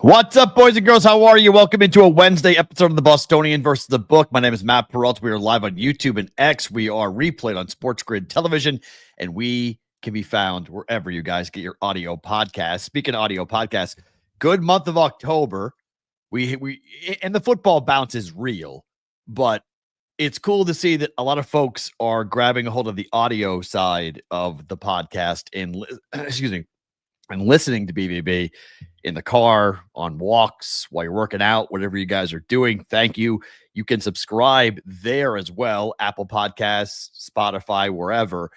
What's up, boys and girls? How are you? Welcome into a Wednesday episode of the Bostonian versus the Book. My name is Matt Peralta. We are live on YouTube and X. We are replayed on Sports Grid Television, and we can be found wherever you guys get your audio podcasts. Speaking of audio podcasts, good month of October. We and the football bounce is real, but it's cool to see that a lot of folks are grabbing a hold of the audio side of the podcast and and listening to BVB in the car, on walks, while you're working out, whatever you guys are doing. Thank you. You can subscribe there as well, Apple Podcasts, Spotify, wherever.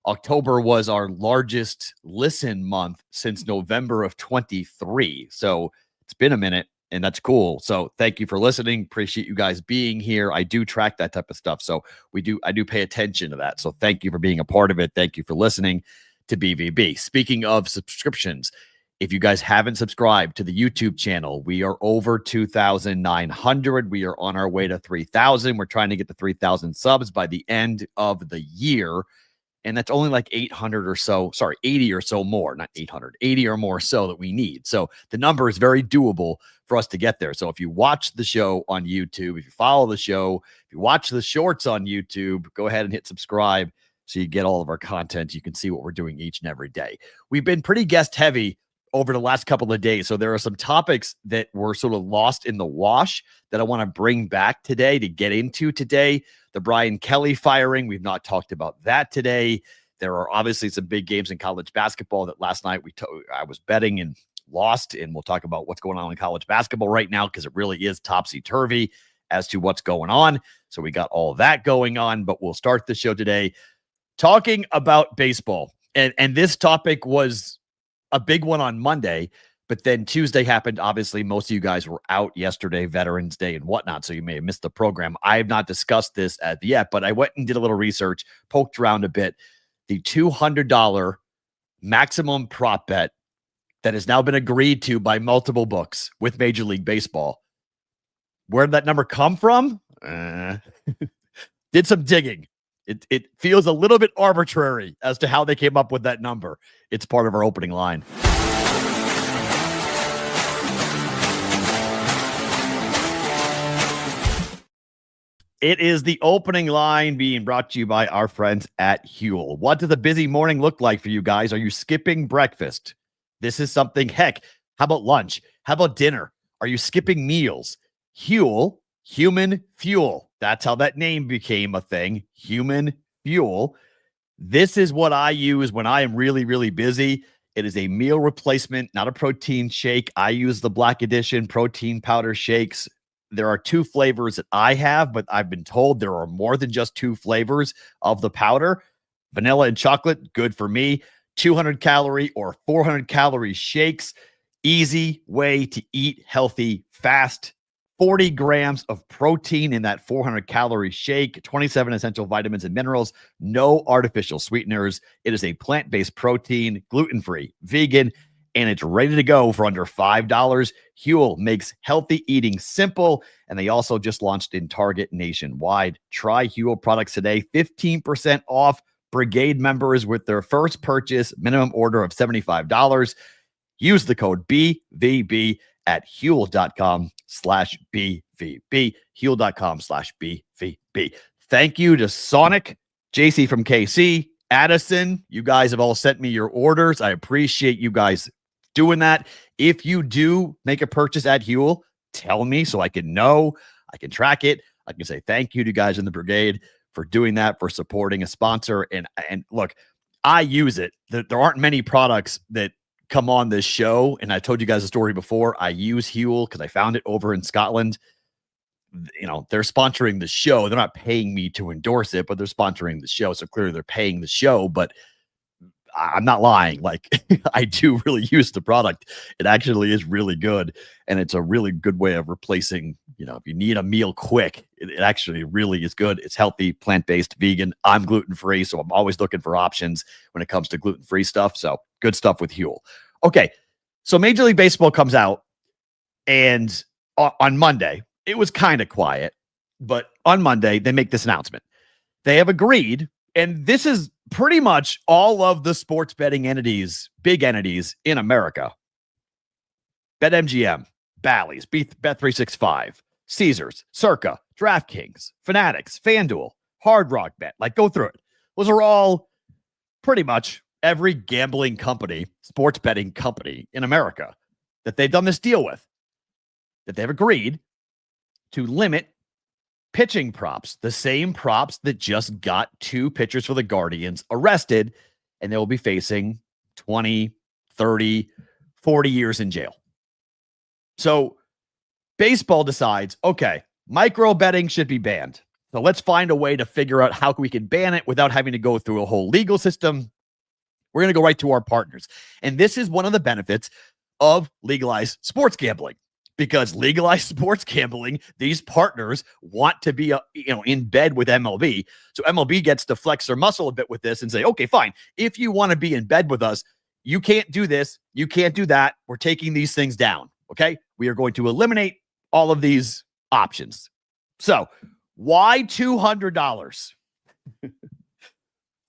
October was our largest listen month since November of 23. So it's been a minute, and that's cool. So thank you for listening. Appreciate you guys being here. I do track that type of stuff. So I do pay attention to that. So thank you for being a part of it. Thank you for listening to BVB. Speaking of subscriptions, if you guys haven't subscribed to the YouTube channel, we are over 2,900. We are on our way to 3,000. We're trying to get to 3,000 subs by the end of the year. And that's only like 800 or so, 80 or so more, not 800, 80 or more so that we need. So the number is very doable for us to get there. So if you watch the show on YouTube, if you follow the show, if you watch the shorts on YouTube, go ahead and hit subscribe so you get all of our content. You can see what we're doing each and every day. We've been pretty guest heavy over the last couple of days. So there are some topics that were sort of lost in the wash that I want to bring back today to get into today. The Brian Kelly firing, we've not talked about that today. There are obviously some big games in college basketball that last night I was betting and lost, and we'll talk about what's going on in college basketball right now because it really is topsy-turvy as to what's going on. So we got all of that going on, but we'll start the show today talking about baseball. And this topic was a big one on Monday, but then Tuesday happened. Obviously, most of you guys were out yesterday, Veterans Day and whatnot, so you may have missed the program. I have not discussed this as yet, but I went and did a little research, poked around a bit. The $200 maximum prop bet that has now been agreed to by multiple books with Major League Baseball. Where did that number come from? Did some digging. It feels a little bit arbitrary as to how they came up with that number. It's part of our opening line. It is the opening line being brought to you by our friends at Huel. What does a busy morning look like for you guys? Are you skipping breakfast? This is something. Heck, how about lunch? How about dinner? Are you skipping meals? Huel, human fuel. That's how that name became a thing. Human fuel. This is what I use when I am really, really busy. It is a meal replacement, not a protein shake. I use the Black Edition protein powder shakes. There are two flavors that I have, but I've been told there are more than just two flavors of the powder. Vanilla and chocolate, good for me. 200 calorie or 400 calorie shakes. Easy way to eat healthy fast. 40 grams of protein in that 400 calorie shake, 27 essential vitamins and minerals, no artificial sweeteners. It is a plant-based protein, gluten-free, vegan, and it's ready to go for under $5. Huel makes healthy eating simple, and they also just launched in Target nationwide. Try Huel products today, 15% off Brigade members with their first purchase, minimum order of $75. Use the code BVB at Huel.com/BVB. Huel.com/BVB. Thank you to Sonic, JC from KC, Addison. You guys have all sent me your orders. I appreciate you guys doing that. If you do make a purchase at Huel, tell me so I can know, I can track it. I can say thank you to you guys in the brigade for doing that, for supporting a sponsor. And look, I use it. There aren't many products that come on this show, and I told you guys a story before. I use Huel because I found it over in Scotland. You know, they're sponsoring the show. They're not paying me to endorse it, but they're sponsoring the show. So clearly they're paying the show, but I'm not lying. Like, I do really use the product. It actually is really good, and it's a really good way of replacing, you know, if you need a meal quick, it actually really is good. It's healthy, plant-based, vegan. I'm gluten-free, so I'm always looking for options when it comes to gluten-free stuff. So good stuff with Huel. Okay, so Major League Baseball comes out, and on Monday, it was kind of quiet, but on Monday, they make this announcement. They have agreed, and this is pretty much all of the sports betting entities, big entities in America, BetMGM, Bally's, Bet365, Caesars, Circa, DraftKings, Fanatics, FanDuel, Hard Rock Bet. Like, go through it. Those are all pretty much every gambling company, sports betting company in America that they've done this deal with, that they've agreed to limit pitching props, the same props that just got 2 pitchers for the Guardians arrested, and they will be facing 20, 30, 40 years in jail. So baseball decides, okay, micro betting should be banned. So let's find a way to figure out how we can ban it without having to go through a whole legal system. We're going to go right to our partners. And this is one of the benefits of legalized sports gambling, because legalized sports gambling, these partners want to be in bed with MLB. So MLB gets to flex their muscle a bit with this and say, okay, fine. If you want to be in bed with us, you can't do this. You can't do that. We're taking these things down. Okay. We are going to eliminate all of these options. So why $200?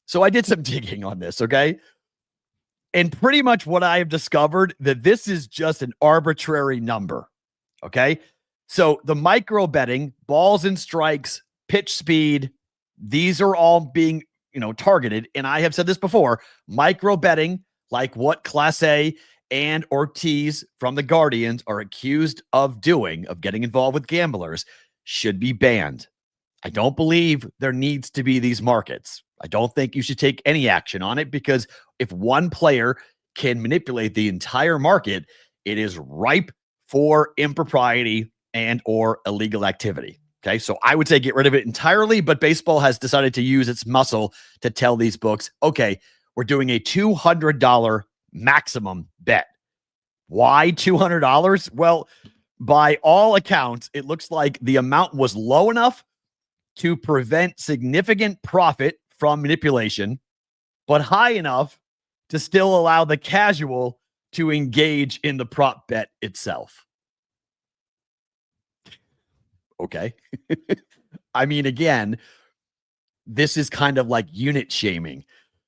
So I did some digging on this. Okay. And pretty much what I have discovered, that this is just an arbitrary number. Okay. So the micro betting, balls and strikes, pitch speed, these are all being, targeted. And I have said this before, micro betting, like what Class A and Ortiz from the Guardians are accused of doing, of getting involved with gamblers, should be banned. I don't believe there needs to be these markets. I don't think you should take any action on it, because if one player can manipulate the entire market, it is ripe for impropriety and or illegal activity. Okay, so I would say get rid of it entirely, but baseball has decided to use its muscle to tell these books, okay, we're doing a $200 maximum bet. Why $200? Well, by all accounts, it looks like the amount was low enough to prevent significant profit from manipulation, but high enough to still allow the casual to engage in the prop bet itself. Okay. I mean, again, this is kind of like unit shaming,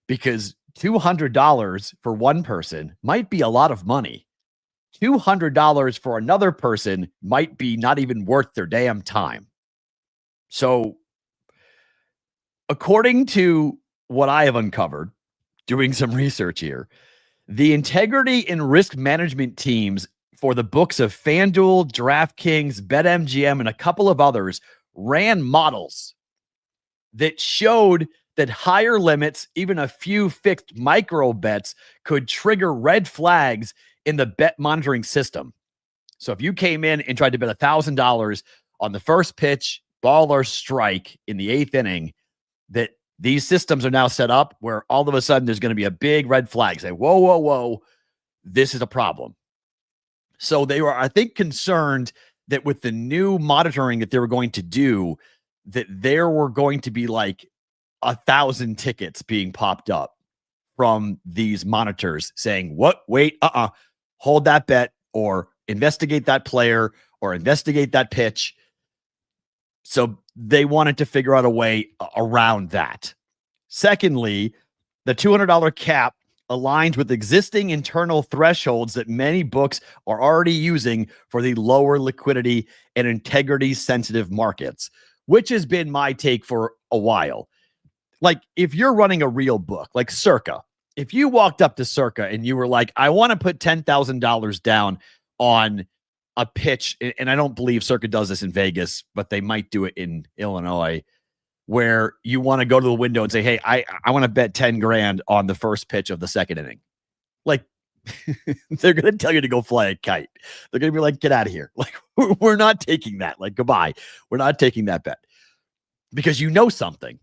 because $200 for one person might be a lot of money. $200 for another person might be not even worth their damn time. So, according to what I have uncovered, doing some research here, the integrity and risk management teams for the books of FanDuel, DraftKings, BetMGM, and a couple of others ran models that showed that higher limits, even a few fixed micro bets, could trigger red flags in the bet monitoring system. So if you came in and tried to bet $1,000 on the first pitch, ball or strike in the 8th inning, that these systems are now set up where all of a sudden there's going to be a big red flag. Say, whoa, whoa, whoa, this is a problem. So they were, I think, concerned that with the new monitoring that they were going to do, that there were going to be like 1,000 tickets being popped up from these monitors saying, what, wait, hold that bet, or investigate that player, or investigate that pitch. So they wanted to figure out a way around that. Secondly, the $200 cap aligns with existing internal thresholds that many books are already using for the lower liquidity and integrity sensitive markets, which has been my take for a while. Like, if you're running a real book like Circa, if you walked up to Circa and you were like, I want to put $10,000 down on a pitch, and I don't believe Circa does this in Vegas, but they might do it in Illinois, where you want to go to the window and say, hey, I want to bet 10 grand on the first pitch of the second inning. Like, they're going to tell you to go fly a kite. They're going to be like, get out of here. Like, we're not taking that. Like, goodbye. We're not taking that bet, because you know something.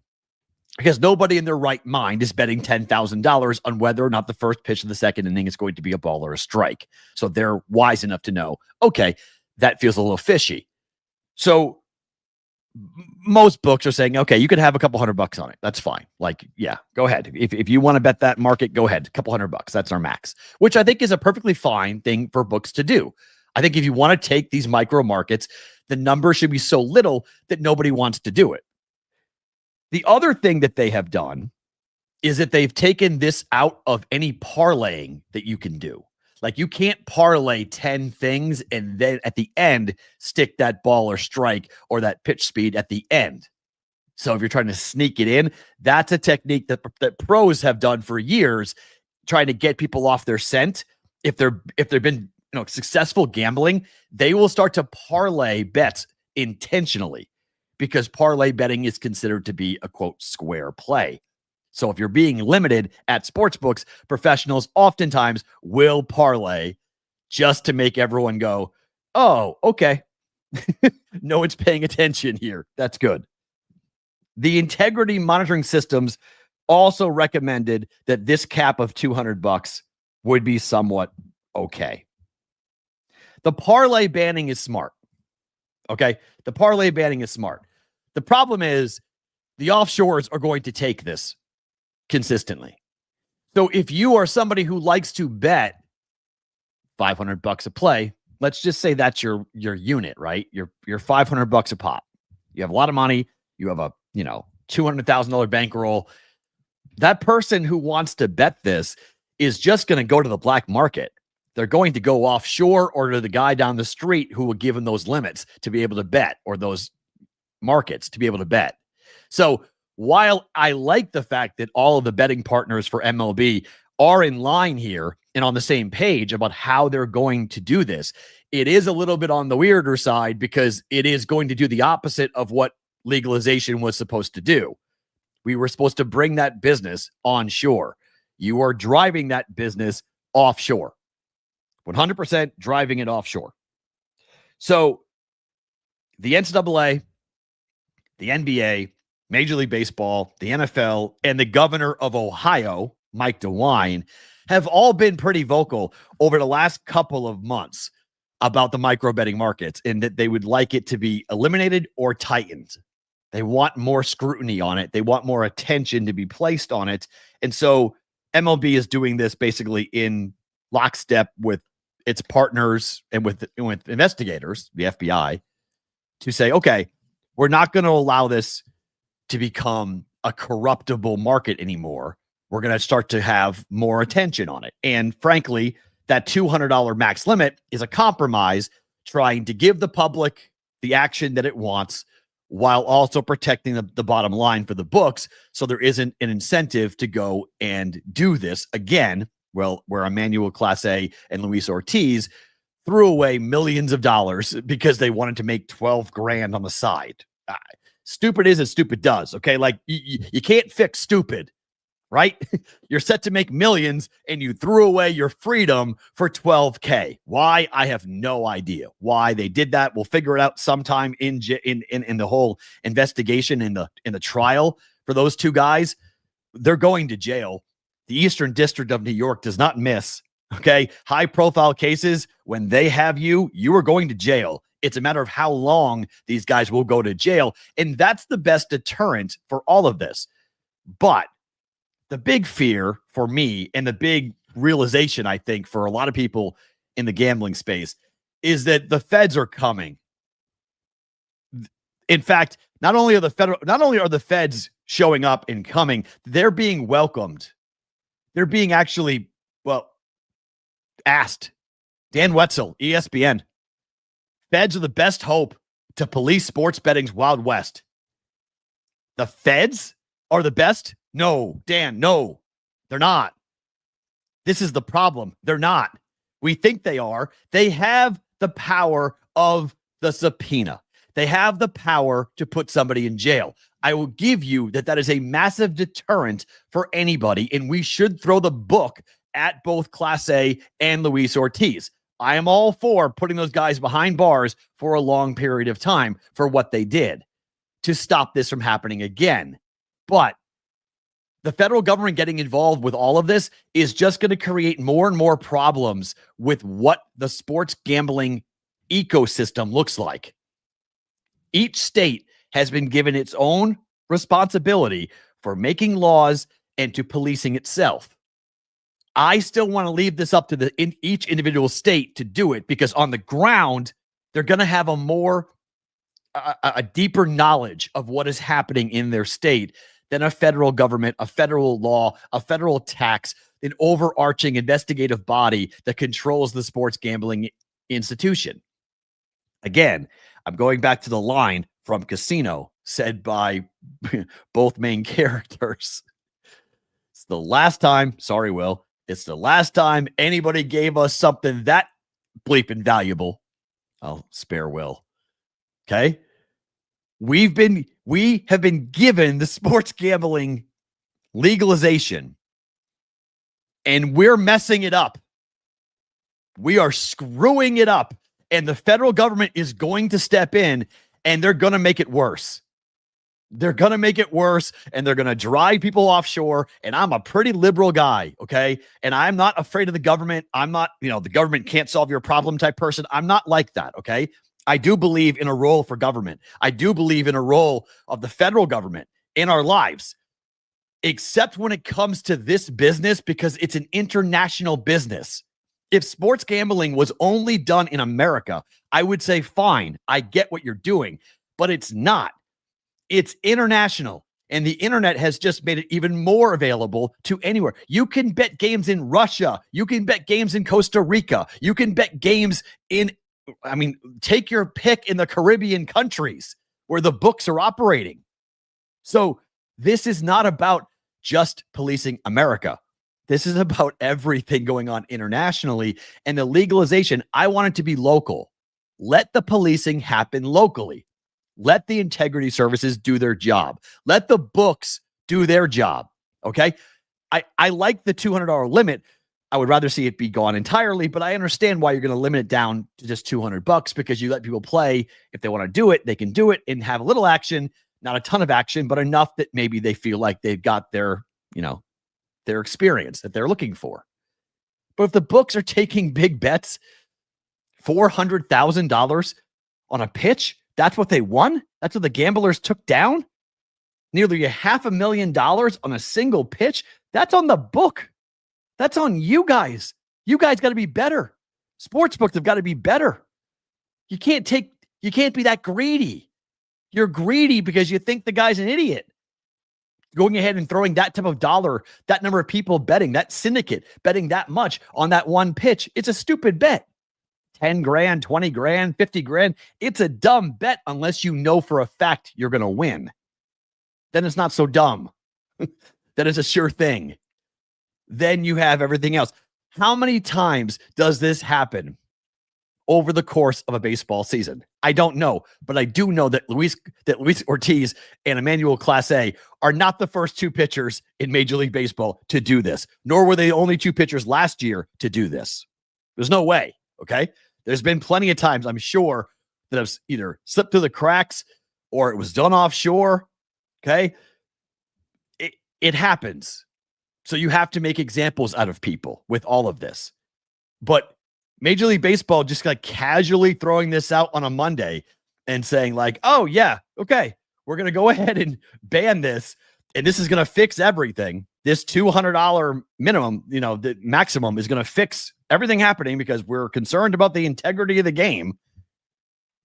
Because nobody in their right mind is betting $10,000 on whether or not the first pitch of the second inning is going to be a ball or a strike. So they're wise enough to know, okay, that feels a little fishy. So most books are saying, okay, you could have a couple $100 on it. That's fine. Like, yeah, go ahead. If you want to bet that market, go ahead. A couple $100. That's our max, which I think is a perfectly fine thing for books to do. I think if you want to take these micro markets, the number should be so little that nobody wants to do it. The other thing that they have done is that they've taken this out of any parlaying that you can do. Like you can't parlay 10 things and then at the end stick that ball or strike or that pitch speed at the end. So if you're trying to sneak it in, that's a technique that pros have done for years, trying to get people off their scent. If they've been successful gambling, they will start to parlay bets intentionally because parlay betting is considered to be a quote square play. So if you're being limited at sportsbooks, professionals oftentimes will parlay just to make everyone go, oh, okay. No one's paying attention here. That's good. The integrity monitoring systems also recommended that this cap of $200 would be somewhat okay. The parlay banning is smart. Okay. The parlay banning is smart. The problem is the offshores are going to take this consistently. So if you are somebody who likes to bet $500 a play, let's just say that's your unit, right? You're $500 a pop. You have a lot of money. You have a $200,000 bankroll. That person who wants to bet this is just going to go to the black market. They're going to go offshore or to the guy down the street who will give them those limits to be able to bet, or those markets to be able to bet. So while I like the fact that all of the betting partners for MLB are in line here and on the same page about how they're going to do this, it is a little bit on the weirder side because it is going to do the opposite of what legalization was supposed to do. We were supposed to bring that business onshore. You are driving that business offshore. 100% driving it offshore. So the NCAA, the NBA, Major League Baseball, the NFL, and the governor of Ohio, Mike DeWine, have all been pretty vocal over the last couple of months about the micro betting markets and that they would like it to be eliminated or tightened. They want more scrutiny on it. They want more attention to be placed on it. And so MLB is doing this basically in lockstep with its partners and with investigators, the FBI, to say, okay, we're not going to allow this to become a corruptible market anymore. We're going to start to have more attention on it. And frankly, that $200 max limit is a compromise trying to give the public the action that it wants while also protecting the bottom line for the books. So there isn't an incentive to go and do this again. Well, where Emmanuel Clase and Luis Ortiz threw away millions of dollars because they wanted to make 12 grand on the side. Stupid is as stupid does. Okay. Like you can't fix stupid, right? You're set to make millions and you threw away your freedom for $12K. Why? I have no idea why they did that. We'll figure it out sometime in the whole investigation, in the trial for those two guys. They're going to jail. The Eastern District of New York does not miss. Okay. High profile cases, when they have you are going to jail. It's a matter of how long these guys will go to jail. And that's the best deterrent for all of this. But the big fear for me, and the big realization, I think, for a lot of people in the gambling space, is that the feds are coming. In fact, not only are the feds showing up and coming, they're being welcomed. They're being actually, asked. Dan Wetzel, ESPN. Feds are the best hope to police sports betting's Wild West. The feds are the best? No, Dan, no, they're not. This is the problem. They're not. We think they are. They have the power of the subpoena. They have the power to put somebody in jail. I will give you that is a massive deterrent for anybody, and we should throw the book at both Clase and Luis Ortiz. I am all for putting those guys behind bars for a long period of time for what they did to stop this from happening again. But the federal government getting involved with all of this is just going to create more and more problems with what the sports gambling ecosystem looks like. Each state has been given its own responsibility for making laws and to policing itself. I still want to leave this up to each individual state to do it, because on the ground, they're going to have a deeper knowledge of what is happening in their state than a federal government, a federal law, a federal tax, an overarching investigative body that controls the sports gambling institution. Again, I'm going back to the line from Casino said by both main characters. It's the last time, sorry, Will, it's the last time anybody gave us something that bleeping valuable. I'll spare Will. Okay. We have been given the sports gambling legalization and we're messing it up. We are screwing it up and the federal government is going to step in and they're going to make it worse. They're going to make it worse and they're going to drive people offshore. And I'm a pretty liberal guy. Okay. And I'm not afraid of the government. I'm not, the government can't solve your problem type person. I'm not like that. Okay. I do believe in a role for government. I do believe in a role of the federal government in our lives, except when it comes to this business, because it's an international business. If sports gambling was only done in America, I would say, fine, I get what you're doing, but it's not. It's international, and the internet has just made it even more available to anywhere. You can bet games in Russia. You can bet games in Costa Rica. You can bet games take your pick in the Caribbean countries where the books are operating. So this is not about just policing America. This is about everything going on internationally, and the legalization, I want it to be local. Let the policing happen locally. Let the integrity services do their job. Let the books do their job. Okay. I like the $200 limit. I would rather see it be gone entirely, but I understand why you're going to limit it down to just $200 because you let people play. If they want to do it, they can do it and have a little action, not a ton of action, but enough that maybe they feel like they've got their experience that they're looking for. But if the books are taking big bets, $400,000 on a pitch, that's what they won. That's what the gamblers took down. Nearly $500,000 on a single pitch. That's on the book. That's on you guys. You guys got to be better. Sportsbooks have got to be better. You can't be that greedy. You're greedy because you think the guy's an idiot. Going ahead and throwing that type of dollar, that number of people betting, that syndicate betting that much on that one pitch, it's a stupid bet. 10 grand, 20 grand, 50 grand. It's a dumb bet unless you know for a fact you're going to win. Then it's not so dumb. Then it's a sure thing. Then you have everything else. How many times does this happen over the course of a baseball season? I don't know, but I do know that Luis Ortiz and Emmanuel Clase are not the first two pitchers in Major League Baseball to do this, nor were they the only two pitchers last year to do this. There's no way, okay? There's been plenty of times, I'm sure, that have either slipped through the cracks or it was done offshore, okay? It happens. So you have to make examples out of people with all of this. But Major League Baseball just like casually throwing this out on a Monday and saying like, oh yeah, okay, we're going to go ahead and ban this. And this is going to fix everything. This $200 minimum, the maximum is going to fix everything happening because we're concerned about the integrity of the game.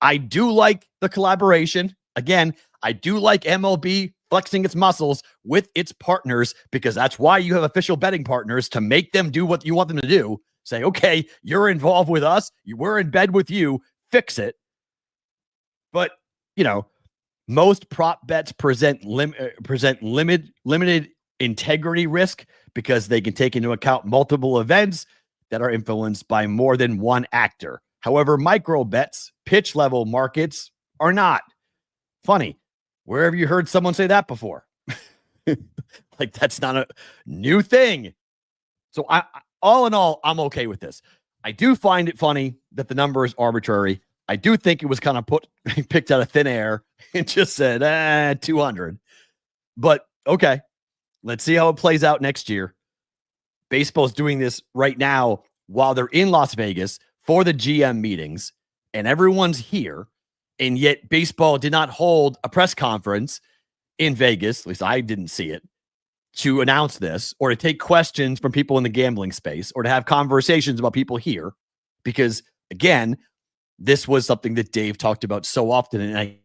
I do like the collaboration. Again, I do like MLB flexing its muscles with its partners because that's why you have official betting partners, to make them do what you want them to do. Say, okay, you're involved with us. We're in bed with you. Fix it. But, most prop bets present limited integrity risk because they can take into account multiple events that are influenced by more than one actor. However, micro bets, pitch level markets are not. Funny. Where have you heard someone say that before? Like, that's not a new thing. So all in all, I'm okay with this. I do find it funny that the number is arbitrary. I do think it was kind of picked out of thin air and just said, 200. But okay, let's see how it plays out next year. Baseball's doing this right now while they're in Las Vegas for the GM meetings, and everyone's here. And yet baseball did not hold a press conference in Vegas, at least I didn't see it, to announce this or to take questions from people in the gambling space or to have conversations about people here. Because again, this was something that Dave talked about so often. And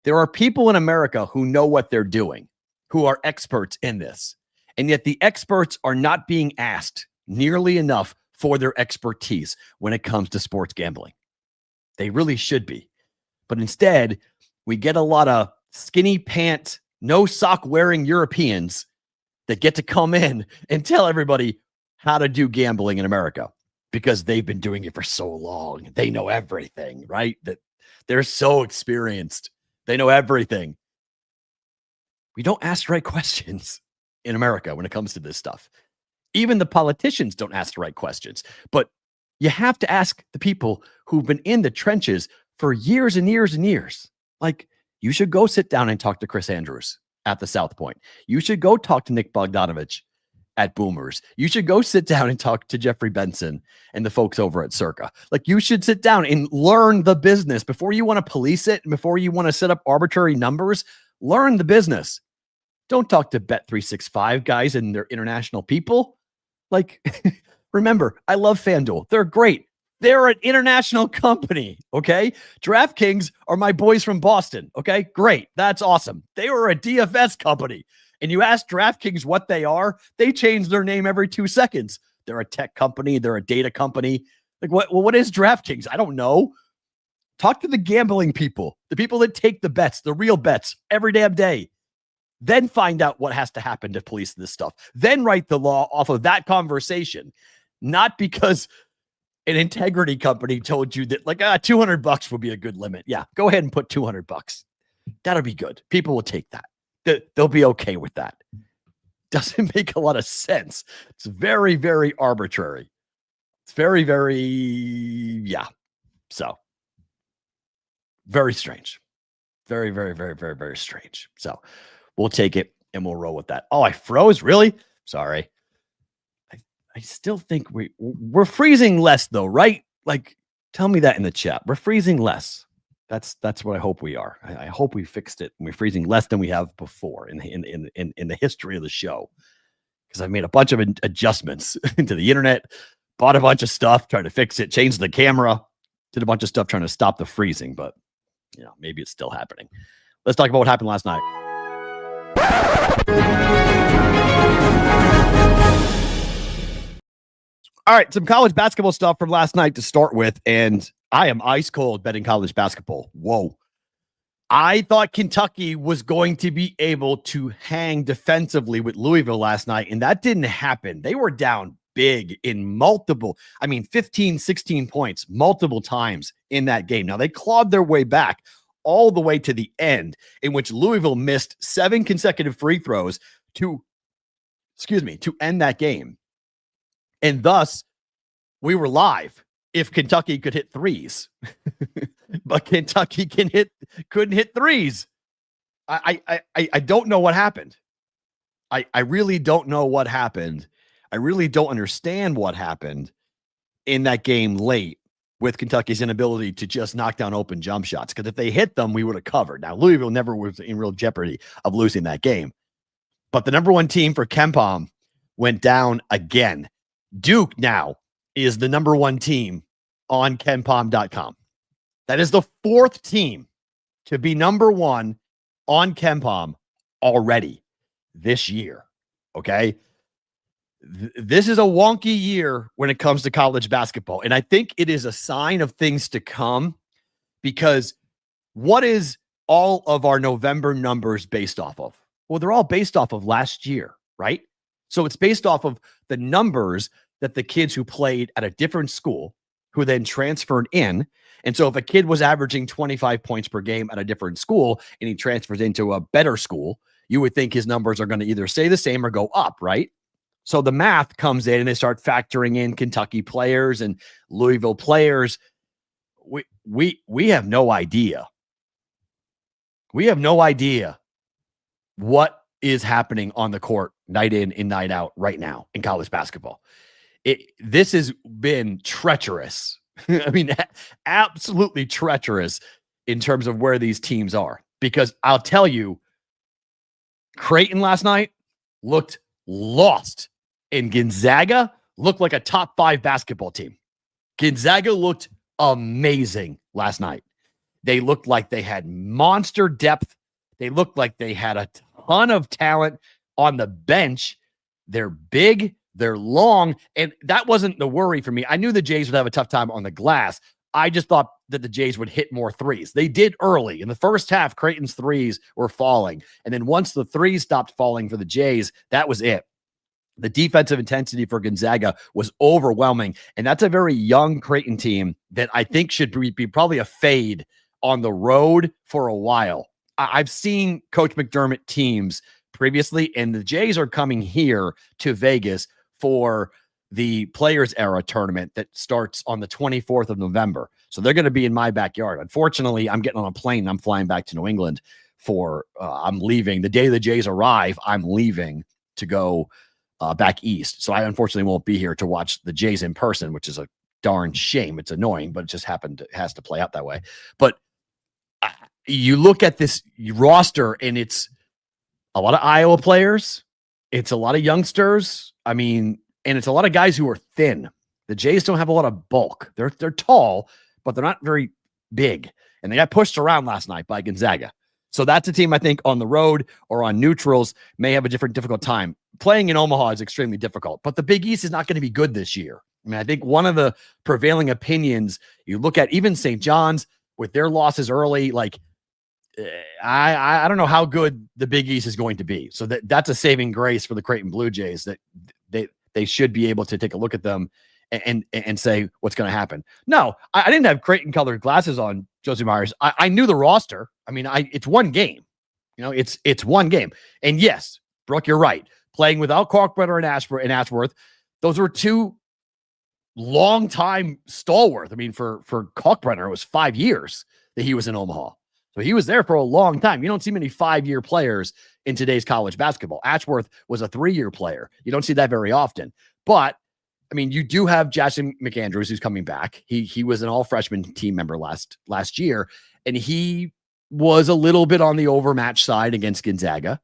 There are people in America who know what they're doing, who are experts in this. And yet the experts are not being asked nearly enough for their expertise when it comes to sports gambling. They really should be. But instead, we get a lot of skinny pants, no sock wearing Europeans that get to come in and tell everybody how to do gambling in America because they've been doing it for so long. They know everything, right? That they're so experienced. They know everything. We don't ask the right questions in America when it comes to this stuff. Even the politicians don't ask the right questions. But you have to ask the people who've been in the trenches for years and years and years. Like, you should go sit down and talk to Chris Andrews at the South Point. You should go talk to Nick Bogdanovich at Boomers. You should go sit down and talk to Jeffrey Benson and the folks over at Circa. Like, you should sit down and learn the business before you want to police it and before you want to set up arbitrary numbers. Learn the business. Don't talk to Bet365 guys and their international people. Like, remember, I love FanDuel. They're great. They're an international company, okay? DraftKings are my boys from Boston, okay? Great. That's awesome. They were a DFS company. And you ask DraftKings what they are, they change their name every 2 seconds. They're a tech company. They're a data company. Like, what is DraftKings? I don't know. Talk to the gambling people, the people that take the bets, the real bets every damn day. Then find out what has to happen to police this stuff. Then write the law off of that conversation, not because an integrity company told you that like $200 would be a good limit. Yeah, go ahead and put $200. That'll be good. People will take that. They'll be okay with that. Doesn't make a lot of sense. It's very, very arbitrary. It's very, very, yeah. So very strange. Very, very, very, very, very strange. So we'll take it and we'll roll with that. Oh, I froze. Really? Sorry. I still think we're freezing less though, right? Like, tell me that in the chat. We're freezing less. That's what I hope we are. I hope we fixed it. We're freezing less than we have before in the history of the show. Because I've made a bunch of adjustments into the internet, bought a bunch of stuff, tried to fix it, changed the camera, did a bunch of stuff trying to stop the freezing, but maybe it's still happening. Let's talk about what happened last night. All right, some college basketball stuff from last night to start with, and I am ice cold betting college basketball. Whoa. I thought Kentucky was going to be able to hang defensively with Louisville last night, and that didn't happen. They were down big in 15, 16 points multiple times in that game. Now, they clawed their way back all the way to the end, in which Louisville missed 7 consecutive free throws to end that game. And thus, we were live if Kentucky could hit threes. But Kentucky couldn't hit threes. I don't know what happened. I really don't know what happened. I really don't understand what happened in that game late with Kentucky's inability to just knock down open jump shots. Because if they hit them, we would have covered. Now, Louisville never was in real jeopardy of losing that game. But the number one team for KenPom went down again. Duke now is the number one team on KenPom.com. That is the 4th team to be number one on KenPom already this year. Okay. This is a wonky year when it comes to college basketball. And I think it is a sign of things to come, because what is all of our November numbers based off of? Well, they're all based off of last year, right? So it's based off of the numbers that the kids who played at a different school who then transferred in. And so if a kid was averaging 25 points per game at a different school and he transfers into a better school, you would think his numbers are going to either stay the same or go up, right? So the math comes in and they start factoring in Kentucky players and Louisville players. We have no idea. We have no idea what is happening on the court night in and night out right now in college basketball. This has been treacherous. I mean, absolutely treacherous in terms of where these teams are. Because I'll tell you, Creighton last night looked lost, and Gonzaga looked like a top 5 basketball team. Gonzaga looked amazing last night. They looked like they had monster depth. They looked like they had a ton of talent on the bench. They're big, they're long, and that wasn't the worry for me. I knew the Jays would have a tough time on the glass. I just thought that the Jays would hit more threes. They did early. In the first half, Creighton's threes were falling. And then once the threes stopped falling for the Jays, that was it. The defensive intensity for Gonzaga was overwhelming. And that's a very young Creighton team that I think should be probably a fade on the road for a while. I've seen Coach McDermott teams previously, and the Jays are coming here to Vegas for the Players Era tournament that starts on the 24th of November. So they're going to be in my backyard. Unfortunately, I'm getting on a plane. I'm flying back to New England I'm leaving. The day the Jays arrive, I'm leaving to go back east. So I unfortunately won't be here to watch the Jays in person, which is a darn shame. It's annoying, but it just has to play out that way. But you look at this roster, and it's a lot of Iowa players. It's a lot of youngsters. I mean, and it's a lot of guys who are thin. The Jays don't have a lot of bulk. They're tall, but they're not very big. And they got pushed around last night by Gonzaga. So that's a team I think on the road or on neutrals may have a difficult time. Playing in Omaha is extremely difficult, but the Big East is not going to be good this year. I mean, I think one of the prevailing opinions, you look at even St. John's with their losses early, like I don't know how good the Big East is going to be. So that's a saving grace for the Creighton Blue Jays, that they should be able to take a look at them and say what's going to happen. No, I didn't have Creighton colored glasses on, Josie Myers. I knew the roster. I mean, it's one game. You know, it's one game. And yes, Brooke, you're right. Playing without Kalkbrenner and Ashworth, those were two long-time stalwart. I mean, for Kalkbrenner, it was 5 years that he was in Omaha. So he was there for a long time. You don't see many 5-year players in today's college basketball. Ashworth was a 3-year player. You don't see that very often. But, I mean, you do have Jackson McAndrews, who's coming back. He was an all-freshman team member last year, and he was a little bit on the overmatched side against Gonzaga.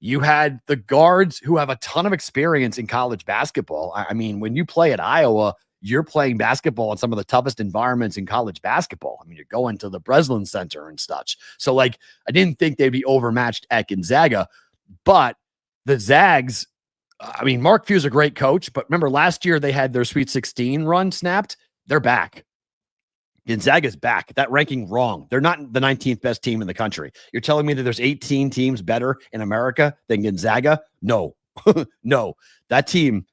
You had the guards who have a ton of experience in college basketball. I mean, when you play at Iowa, you're playing basketball in some of the toughest environments in college basketball. I mean, you're going to the Breslin Center and such. So, like, I didn't think they'd be overmatched at Gonzaga, but the Zags, I mean, Mark Few's a great coach, but remember last year they had their Sweet 16 run snapped. They're back. Gonzaga's back. That ranking wrong. They're not the 19th best team in the country. You're telling me that there's 18 teams better in America than Gonzaga? No, no, that team,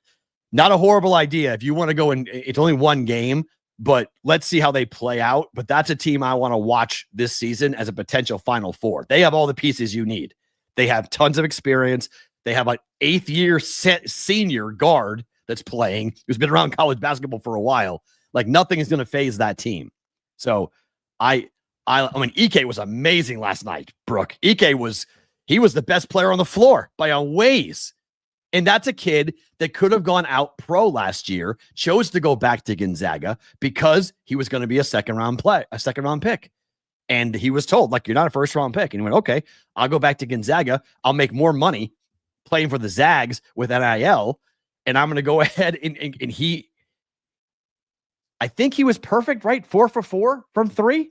not a horrible idea. If you want to go and it's only one game, but let's see how they play out. But that's a team I want to watch this season as a potential Final Four. They have all the pieces you need. They have tons of experience. They have an 8th-year senior guard that's playing, who's been around college basketball for a while. Like, nothing is going to phase that team. So I mean, Ike was amazing last night, Brooke. Ike was the best player on the floor by a ways. And that's a kid that could have gone out pro last year, chose to go back to Gonzaga because he was going to be a second round pick. And he was told, like, you're not a first round pick. And he went, okay, I'll go back to Gonzaga. I'll make more money playing for the Zags with NIL. And I'm going to go ahead and I think he was perfect, right? 4 for 4 from 3.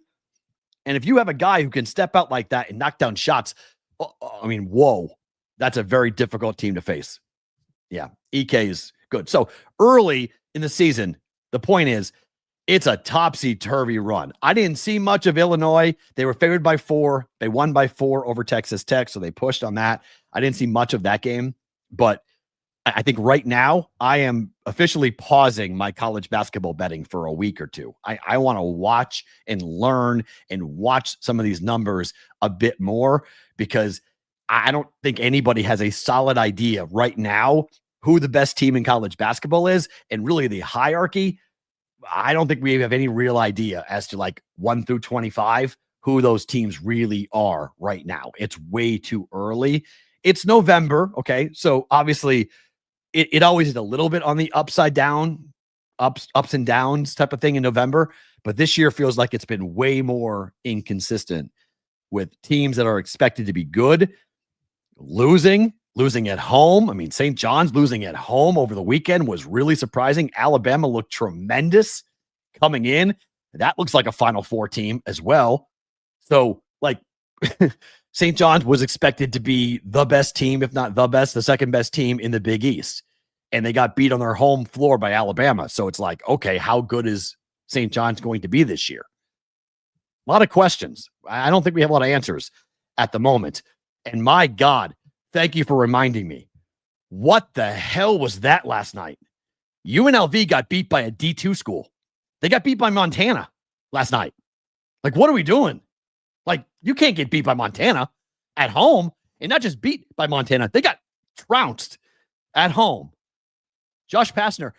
And if you have a guy who can step out like that and knock down shots, I mean, whoa, that's a very difficult team to face. Yeah, EK is good. So early in the season, the point is, it's a topsy-turvy run. I didn't see much of Illinois. They were favored by 4. They won by 4 over Texas Tech, so they pushed on that. I didn't see much of that game, but I think right now I am officially pausing my college basketball betting for a week or two. I want to watch and learn and watch some of these numbers a bit more, because I don't think anybody has a solid idea right now who the best team in college basketball is, and really the hierarchy. I don't think we have any real idea as to, like, 1 through 25, who those teams really are right now. It's way too early. It's November. Okay. So obviously it always is a little bit on the upside down, ups and downs type of thing in November. But this year feels like it's been way more inconsistent, with teams that are expected to be good losing at home. I mean, St. John's losing at home over the weekend was really surprising. Alabama looked tremendous coming in. That looks like a Final Four team as well. So, like, St. John's was expected to be the best team, if not the best, the second best team in the Big East. And they got beat on their home floor by Alabama. So it's like, okay, how good is St. John's going to be this year? A lot of questions. I don't think we have a lot of answers at the moment. And my God, thank you for reminding me. What the hell was that last night? UNLV got beat by a D2 school. They got beat by Montana last night. Like, what are we doing? Like, you can't get beat by Montana at home, and not just beat by Montana. They got trounced at home. Josh Pastrnak,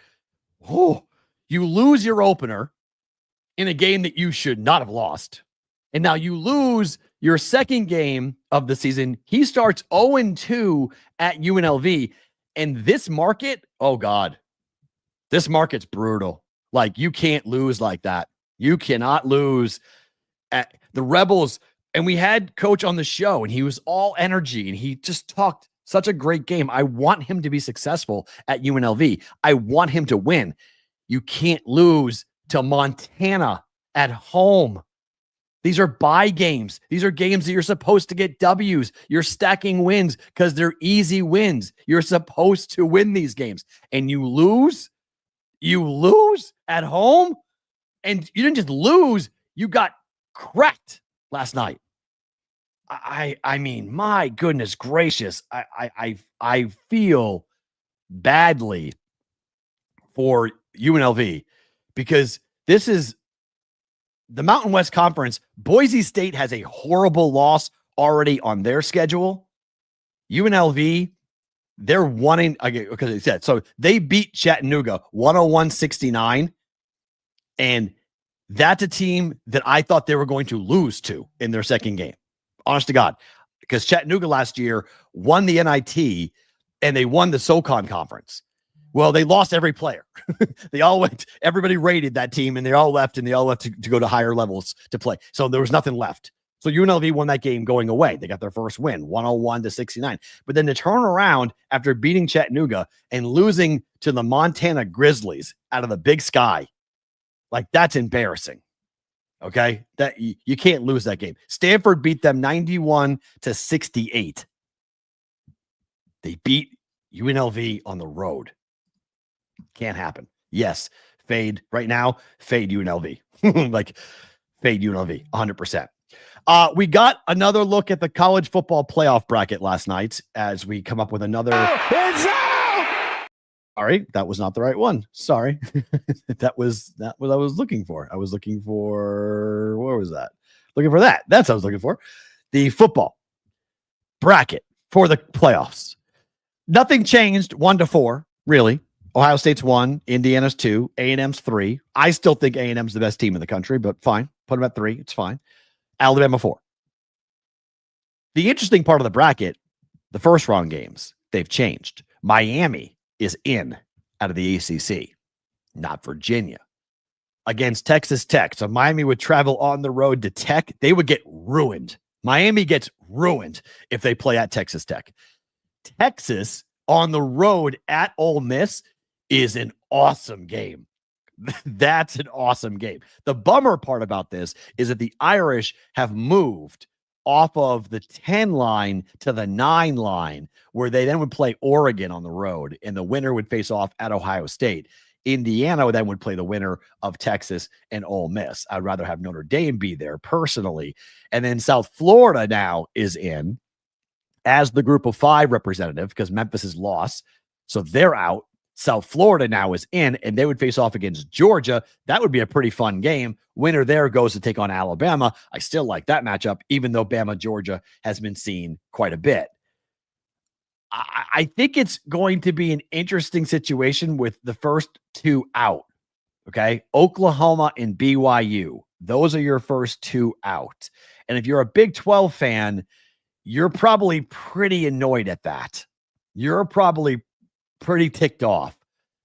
you lose your opener in a game that you should not have lost. And now you lose your second game of the season. He starts 0-2 at UNLV. And this market, oh God, this market's brutal. Like, you can't lose like that. You cannot lose at the Rebels. And we had Coach on the show, and he was all energy, and he just talked such a great game. I want him to be successful at UNLV. I want him to win. You can't lose to Montana at home. These are bye games. These are games that you're supposed to get W's. You're stacking wins because they're easy wins. You're supposed to win these games. And you lose at home. And you didn't just lose, you got cracked last night. I mean, my goodness gracious. I feel badly for UNLV because this is the Mountain West Conference. Boise State has a horrible loss already on their schedule. UNLV, they're wanting, because they said, so they beat Chattanooga 101-69. And that's a team that I thought they were going to lose to in their second game. Honest to God, because Chattanooga last year won the NIT and they won the SoCon conference. Well, they lost every player. They all went, everybody rated that team and they all left to go to higher levels to play. So there was nothing left. So UNLV won that game going away. They got their first win, 101-69. But then to turn around after beating Chattanooga and losing to the Montana Grizzlies out of the Big Sky, like, that's embarrassing. Okay? That you can't lose that game. Stanford beat them 91-68. They beat UNLV on the road. Can't happen. Yes, fade right now. Fade UNLV. Like, fade UNLV 100%. We got another look at the college football playoff bracket last night as we come up with another. It's out! Sorry, that was not the right one. Sorry. That was what I was looking for. I was looking for, where was that? Looking for that. That's what I was looking for. The football bracket for the playoffs. Nothing changed 1-4, really. Ohio State's 1, Indiana's 2, A&M's 3. I still think A&M's the best team in the country, but fine. Put them at 3. It's fine. Alabama 4. The interesting part of the bracket, the first round games, they've changed. Miami is in out of the ACC, not Virginia. Against Texas Tech. So Miami would travel on the road to Tech. They would get ruined. Miami gets ruined if they play at Texas Tech. Texas on the road at Ole Miss is an awesome game. That's an awesome game. The bummer part about this is that the Irish have moved off of the 10 line to the 9 line, where they then would play Oregon on the road, and the winner would face off at Ohio State. Indiana then would play the winner of Texas and Ole Miss. I'd rather have Notre Dame be there personally. And then South Florida now is in as the group of 5 representative because Memphis is lost. So they're out. South Florida now is in, and they would face off against Georgia. That would be a pretty fun game. Winner there goes to take on Alabama. I still like that matchup, even though Bama, Georgia has been seen quite a bit. I think it's going to be an interesting situation with the first 2 out. Okay. Oklahoma and BYU. Those are your first 2 out. And if you're a Big 12 fan, you're probably pretty annoyed at that. You're probably pretty ticked off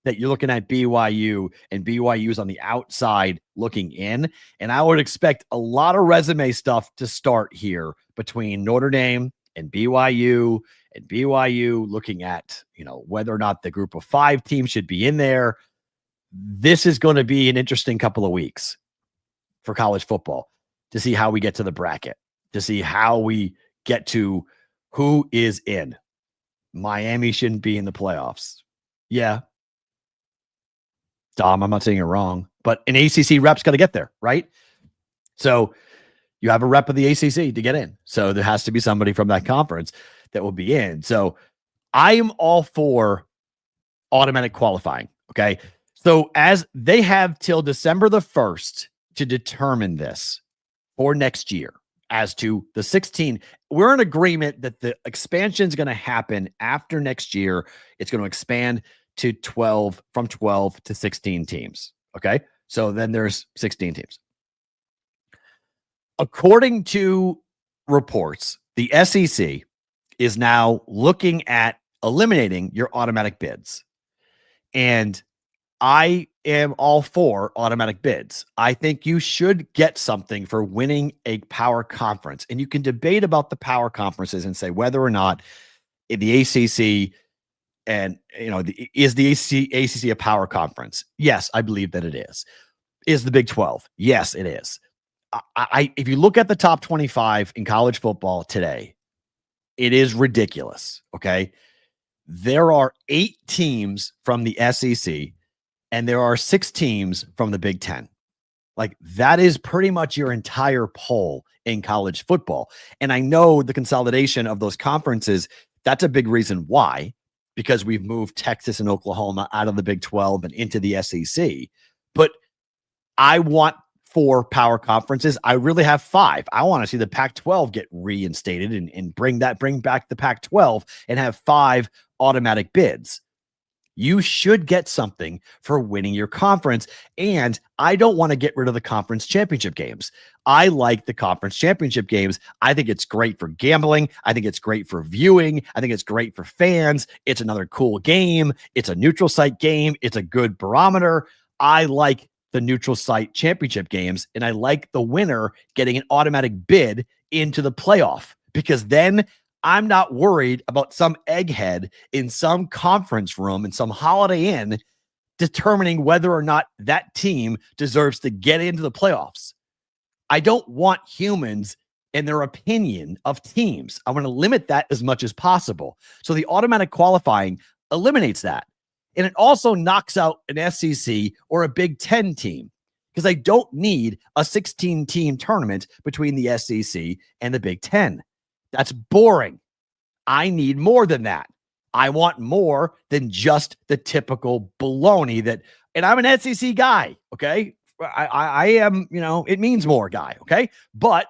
that you're looking at BYU and BYU's on the outside looking in. And I would expect a lot of resume stuff to start here between Notre Dame and BYU looking at, whether or not the group of 5 teams should be in there. This is going to be an interesting couple of weeks for college football. to see how we get to the bracket, to see how we get to who is in. Miami shouldn't be in the playoffs. Yeah. Dom, I'm not saying you're wrong, but an ACC rep's got to get there, right? So you have a rep of the ACC to get in. So there has to be somebody from that conference that will be in. So I am all for automatic qualifying. Okay. So as they have till December the 1st to determine this for next year as to the 16, we're in agreement that the expansion is going to happen after next year. It's going to expand to 12, from 12 to 16 teams. Okay. So then there's 16 teams. According to reports, the SEC is now looking at eliminating your automatic bids. And I am all for automatic bids. I think you should get something for winning a power conference. And you can debate about the power conferences and say whether or not the ACC and, is the ACC a power conference? Yes, I believe that it is. Is the Big 12? Yes, it is. If you look at the top 25 in college football today, it is ridiculous. Okay. There are 8 teams from the SEC and there are 6 teams from the Big 10. Like, that is pretty much your entire poll in college football. And I know the consolidation of those conferences, that's a big reason why, because we've moved Texas and Oklahoma out of the Big 12 and into the SEC. But I want 4 power conferences. I really have 5. I want to see the Pac-12 get reinstated and bring back the Pac-12 and have 5 automatic bids. You should get something for winning your conference. And I don't want to get rid of the conference championship games. I like the conference championship games. I think it's great for gambling. I think it's great for viewing. I think it's great for fans. It's another cool game. It's a neutral site game. It's a good barometer. I like the neutral site championship games. And I like the winner getting an automatic bid into the playoff, because then I'm not worried about some egghead in some conference room in some Holiday Inn determining whether or not that team deserves to get into the playoffs. I don't want humans and their opinion of teams. I want to limit that as much as possible. So the automatic qualifying eliminates that. And it also knocks out an SEC or a Big 10 team, because I don't need a 16-team tournament between the SEC and the Big 10. That's boring. I need more than that. I want more than just the typical baloney that, and I'm an SEC guy, okay? I am, it means more guy, okay? But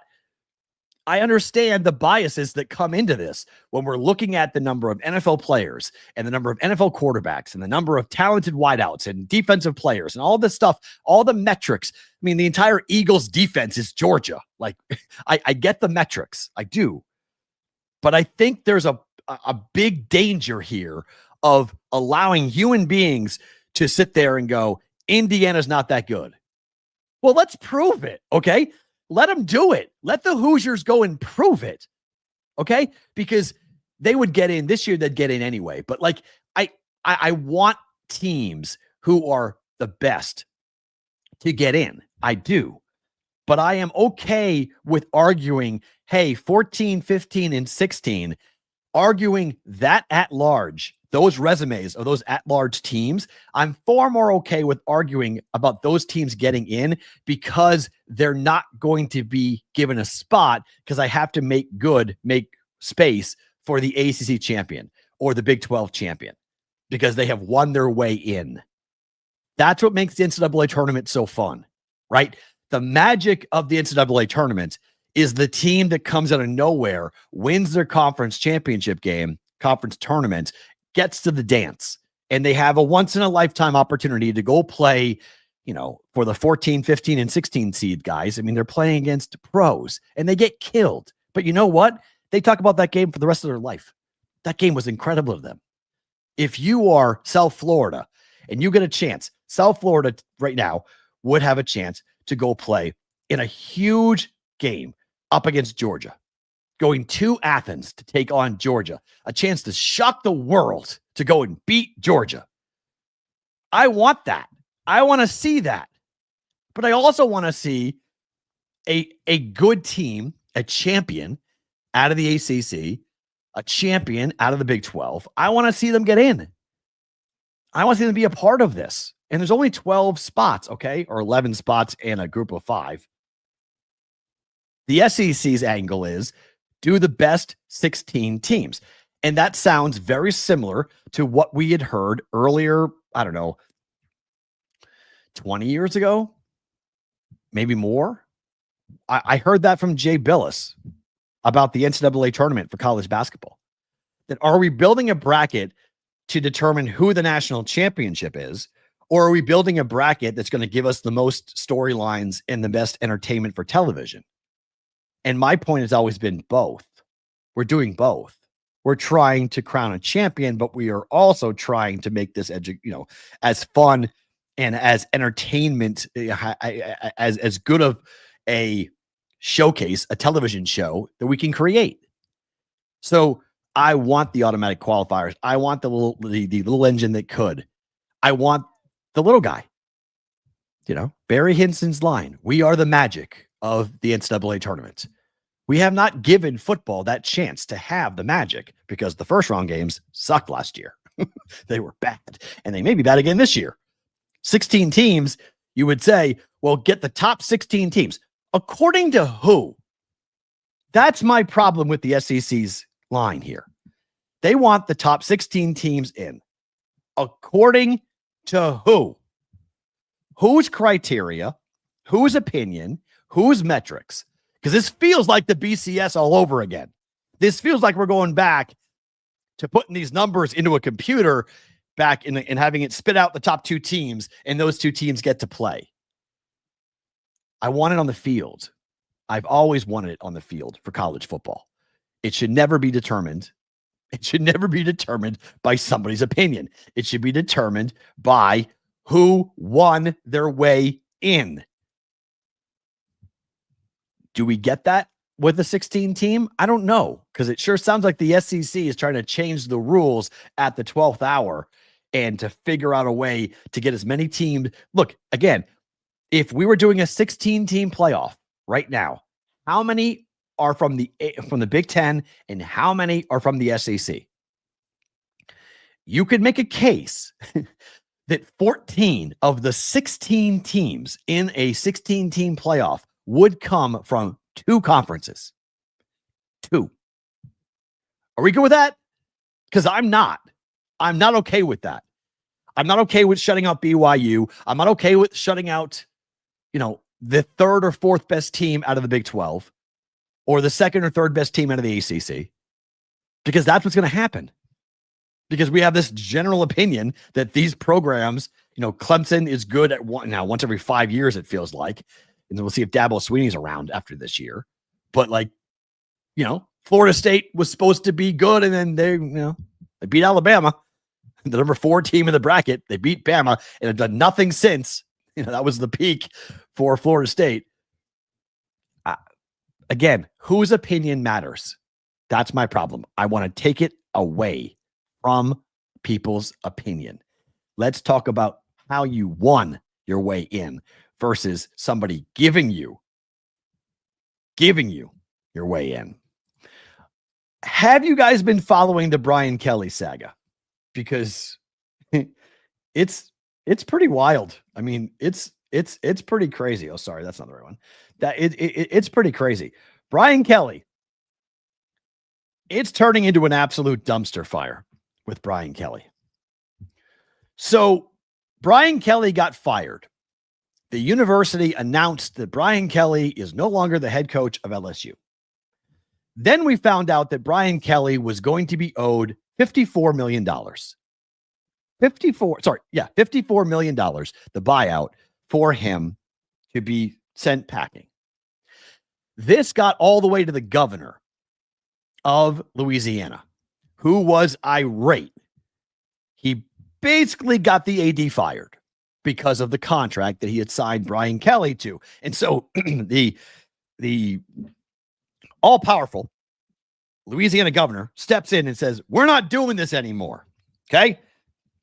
I understand the biases that come into this when we're looking at the number of NFL players and the number of NFL quarterbacks and the number of talented wideouts and defensive players and all this stuff, all the metrics. I mean, the entire Eagles defense is Georgia. Like, I get the metrics. I do. But I think there's a big danger here of allowing human beings to sit there and go, Indiana's not that good. Well, let's prove it, okay? Let them do it. Let the Hoosiers go and prove it, okay? Because they would get in. This year, they'd get in anyway. But, like, I want teams who are the best to get in. I do. But I am okay with arguing, hey, 14, 15, and 16, arguing that at large, those resumes of those at large teams, I'm far more okay with arguing about those teams getting in, because they're not going to be given a spot, because I have to make space for the ACC champion or the Big 12 champion, because they have won their way in. That's what makes the NCAA tournament so fun, right? The magic of the NCAA tournament is the team that comes out of nowhere, wins their conference championship game, conference tournament, gets to the dance, and they have a once-in-a-lifetime opportunity to go play, for the 14, 15, and 16 seed guys. I mean, they're playing against pros, and they get killed. But you know what? They talk about that game for the rest of their life. That game was incredible to them. If you are South Florida and you get a chance, South Florida right now would have a chance to go play in a huge game up against Georgia, going to Athens to take on Georgia, a chance to shock the world, to go and beat Georgia. I want that. I want to see that. But I also want to see a good team, a champion out of the ACC, a champion out of the Big 12. I want to see them get in. I want to see them be a part of this. And there's only 12 spots, okay? Or 11 spots in a group of 5. The SEC's angle is do the best 16 teams. And that sounds very similar to what we had heard earlier, I don't know, 20 years ago, maybe more. I heard that from Jay Billis about the NCAA tournament for college basketball. That are we building a bracket to determine who the national championship is, or are we building a bracket that's going to give us the most storylines and the best entertainment for television? And my point has always been both. We're doing both. We're trying to crown a champion, but we are also trying to make this as fun and as entertainment, as good of a showcase, a television show that we can create. So I want the automatic qualifiers. I want the little engine that could. I want the little guy. Barry Hinson's line, we are the magic of the NCAA tournament. We have not given football that chance to have the magic because the first round games sucked last year. They were bad, and they may be bad again this year. 16 teams, you would say, well, get the top 16 teams. According to who? That's my problem with the SEC's line here. They want the top 16 teams in. According to who? Whose criteria? Whose opinion? Whose metrics? Because this feels like the BCS all over again. This feels like we're going back to putting these numbers into a computer back in and having it spit out the top 2 teams, and those 2 teams get to play. I want it on the field. I've always wanted it on the field for college football. It should never be determined. It should never be determined by somebody's opinion. It should be determined by who won their way in. Do we get that with the 16 team? I don't know, because it sure sounds like the SEC is trying to change the rules at the 12th hour and to figure out a way to get as many teams. Look, again, if we were doing a 16-team playoff right now, how many are from the Big Ten and how many are from the SEC? You could make a case that 14 of the 16 teams in a 16-team playoff would come from 2 conferences. 2. Are we good with that? Because I'm not. I'm not okay with that. I'm not okay with shutting out BYU. I'm not okay with shutting out, the 3rd or 4th best team out of the Big 12 or the 2nd or 3rd best team out of the ACC, because that's what's going to happen. Because we have this general opinion that these programs, Clemson is good at once every 5 years, it feels like. And then we'll see if Dabo Swinney's around after this year. But Florida State was supposed to be good, and then they beat Alabama, the number 4 team in the bracket. They beat Bama and have done nothing since. That was the peak for Florida State. Again, whose opinion matters? That's my problem. I want to take it away from people's opinion. Let's talk about how you won your way in versus somebody giving you your way in. Have you guys been following the Brian Kelly saga? Because it's pretty wild. I mean, it's pretty crazy. Oh, sorry, that's not the right one. It's pretty crazy. Brian Kelly, it's turning into an absolute dumpster fire with Brian Kelly. So Brian Kelly got fired. The university announced that Brian Kelly is no longer the head coach of LSU. Then we found out that Brian Kelly was going to be owed $54 million. $54 million, the buyout for him to be sent packing. This got all the way to the governor of Louisiana, who was irate. He basically got the AD fired because of the contract that he had signed Brian Kelly to. And so the all-powerful Louisiana governor steps in and says, we're not doing this anymore, okay?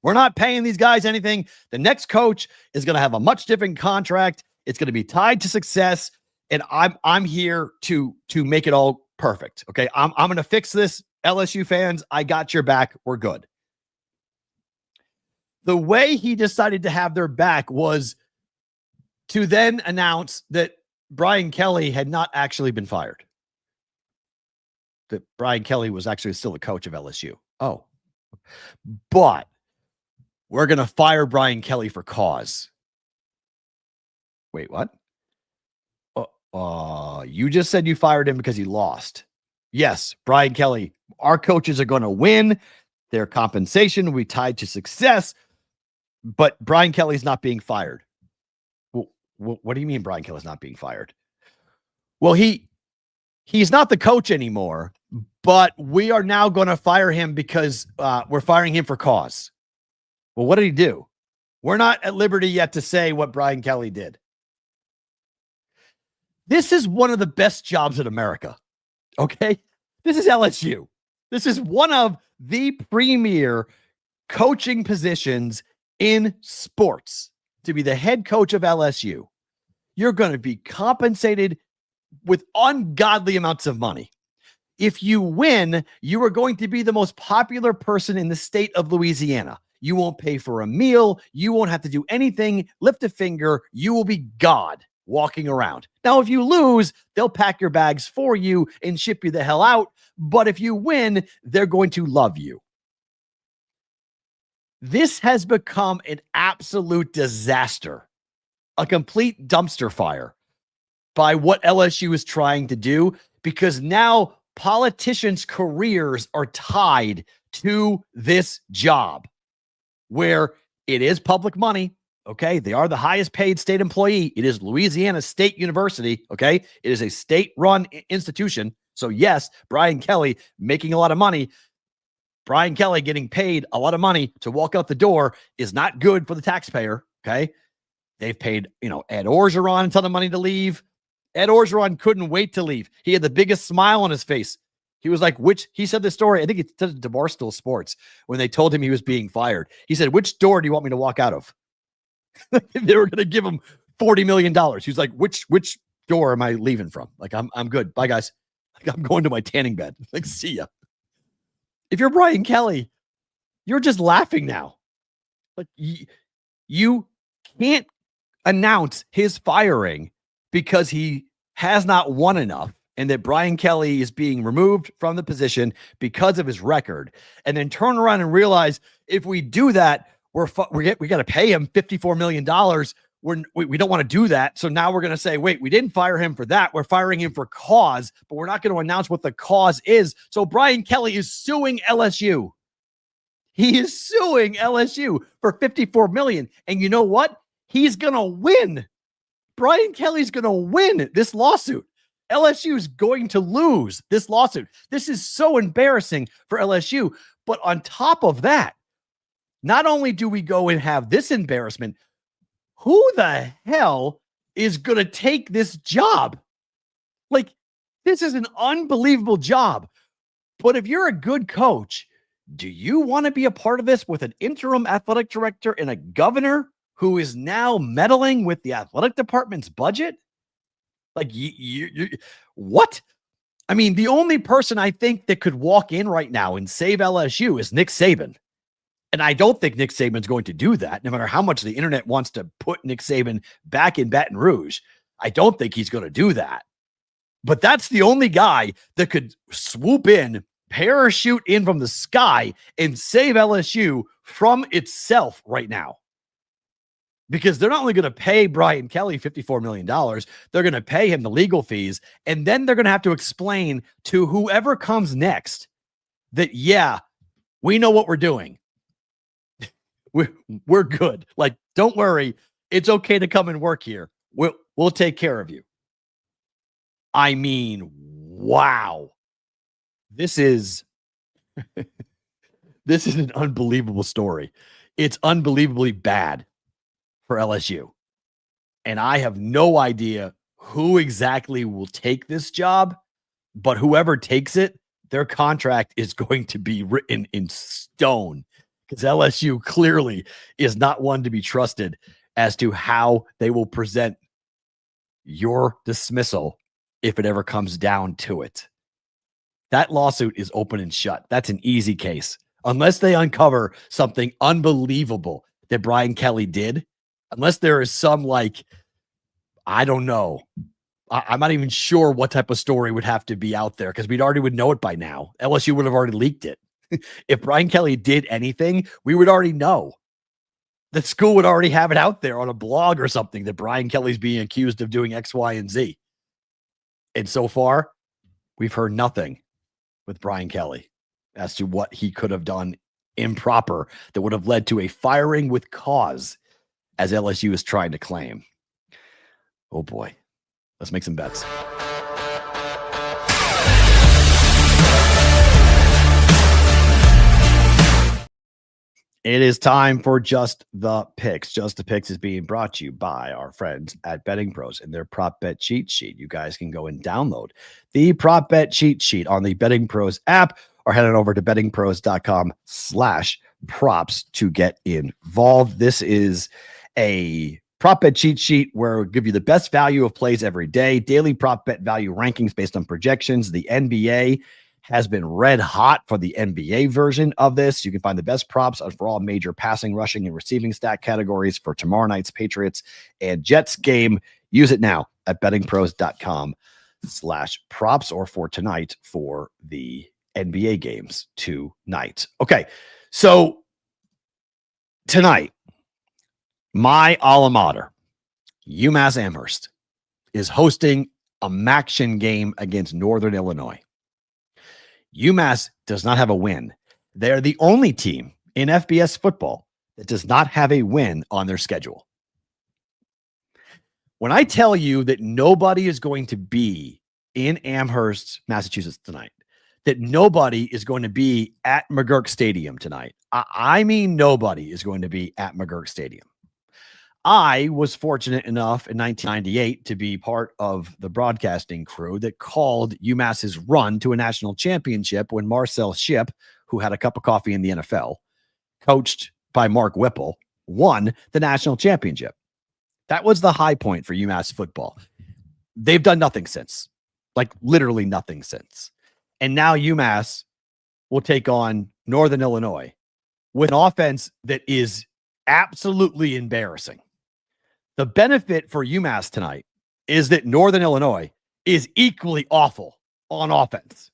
We're not paying these guys anything. The next coach is going to have a much different contract. It's going to be tied to success. and I'm here to make it all perfect. Okay, I'm going to fix this. LSU fans, I got your back. We're good. The way he decided to have their back was to then announce that Brian Kelly had not actually been fired. That Brian Kelly was actually still the coach of LSU. Oh, but we're going to fire Brian Kelly for cause. Wait, what? You just said you fired him because he lost. Yes, Brian Kelly, our coaches are going to win. Their compensation will be tied to success, but Brian Kelly's not being fired. Well, what do you mean Brian Kelly's not being fired? Well, he's not the coach anymore, but we are now going to fire him because we're firing him for cause. Well, what did he do? We're not at liberty yet to say what Brian Kelly did. This is one of the best jobs in America. Okay. This is LSU. This is one of the premier coaching positions in sports. To be the head coach of LSU, you're going to be compensated with ungodly amounts of money. If you win, you are going to be the most popular person in the state of Louisiana. You won't pay for a meal. You won't have to do anything, lift a finger. You will be God walking around. Now, if you lose, they'll pack your bags for you and ship you the hell out. But if you win, they're going to love you. This has become an absolute disaster, a complete dumpster fire by what LSU is trying to do, because now politicians' careers are tied to this job where it is public money. Okay. They are the highest paid state employee. It is Louisiana State University. Okay. It is a state run institution. So yes, Brian Kelly making a lot of money. Brian Kelly getting paid a lot of money to walk out the door is not good for the taxpayer. Okay. They've paid, Ed Orgeron a ton of money to leave. Ed Orgeron couldn't wait to leave. He had the biggest smile on his face. He was like, he said this story. I think he said it to Barstool Sports when they told him he was being fired. He said, which door do you want me to walk out of? They were going to give him $40 million. He was like, which door am I leaving from? Like, I'm good. Bye, guys. Like, I'm going to my tanning bed. Like, see ya. If you're Brian Kelly, you're just laughing now. Like, you can't announce his firing because he has not won enough and that Brian Kelly is being removed from the position because of his record, and then turn around and realize if we do that, we got to pay him $54 million. We don't want to do that. So now we're going to say, wait, we didn't fire him for that. We're firing him for cause, but we're not going to announce what the cause is. So Brian Kelly is suing LSU. He is suing LSU for $54 million. And you know what? He's going to win. Brian Kelly's going to win this lawsuit. LSU is going to lose this lawsuit. This is so embarrassing for LSU. But on top of that, not only do we go and have this embarrassment, who the hell is going to take this job? Like, this is an unbelievable job. But if you're a good coach, do you want to be a part of this with an interim athletic director and a governor who is now meddling with the athletic department's budget? Like, what? I mean, the only person I think that could walk in right now and save LSU is Nick Saban. And I don't think Nick Saban's going to do that, no matter how much the internet wants to put Nick Saban back in Baton Rouge. I don't think he's going to do that. But that's the only guy that could swoop in, parachute in from the sky, and save LSU from itself right now. Because they're not only going to pay Brian Kelly $54 million, they're going to pay him the legal fees, and then they're going to have to explain to whoever comes next that, yeah, we know what we're doing. We're good. Like, don't worry. It's okay to come and work here. We'll take care of you. I mean, wow. This is an unbelievable story. It's unbelievably bad for LSU. And I have no idea who exactly will take this job, but whoever takes it, their contract is going to be written in stone. Because LSU clearly is not one to be trusted as to how they will present your dismissal if it ever comes down to it. That lawsuit is open and shut. That's an easy case. Unless they uncover something unbelievable that Brian Kelly did, unless there is some, I don't know. I'm not even sure what type of story would have to be out there because we'd already would know it by now. LSU would have already leaked it. If Brian Kelly did anything, we would already know. The school would already have it out there on a blog or something that Brian Kelly's being accused of doing X, Y, and Z. And so far, we've heard nothing with Brian Kelly as to what he could have done improper that would have led to a firing with cause, as LSU is trying to claim. Oh boy. Let's make some bets. It is time for Just the Picks. Just the Picks is being brought to you by our friends at Betting Pros and their prop bet cheat sheet. You guys can go and download the prop bet cheat sheet on the Betting Pros app or head on over to bettingpros.com/props to get involved. This is a prop bet cheat sheet where we'll give you the best value of plays every day, daily prop bet value rankings based on projections. The NBA has been red hot for the NBA version of this. You can find the best props for all major passing, rushing, and receiving stat categories for tomorrow night's Patriots and Jets game. Use it now at bettingpros.com/props or for tonight for the NBA games tonight. Okay, so tonight, my alma mater, UMass Amherst, is hosting a MACtion game against Northern Illinois. UMass does not have a win. They're the only team in FBS football that does not have a win on their schedule. When I tell you that nobody is going to be in Amherst, Massachusetts tonight, that nobody is going to be at McGurk Stadium tonight, I mean nobody is going to be at McGurk Stadium. I was fortunate enough in 1998 to be part of the broadcasting crew that called UMass's run to a national championship when Marcel Shipp, who had a cup of coffee in the NFL, coached by Mark Whipple, won the national championship. That was the high point for UMass football. They've done nothing since, literally nothing since. And now UMass will take on Northern Illinois with an offense that is absolutely embarrassing. The benefit for UMass tonight is that Northern Illinois is equally awful on offense.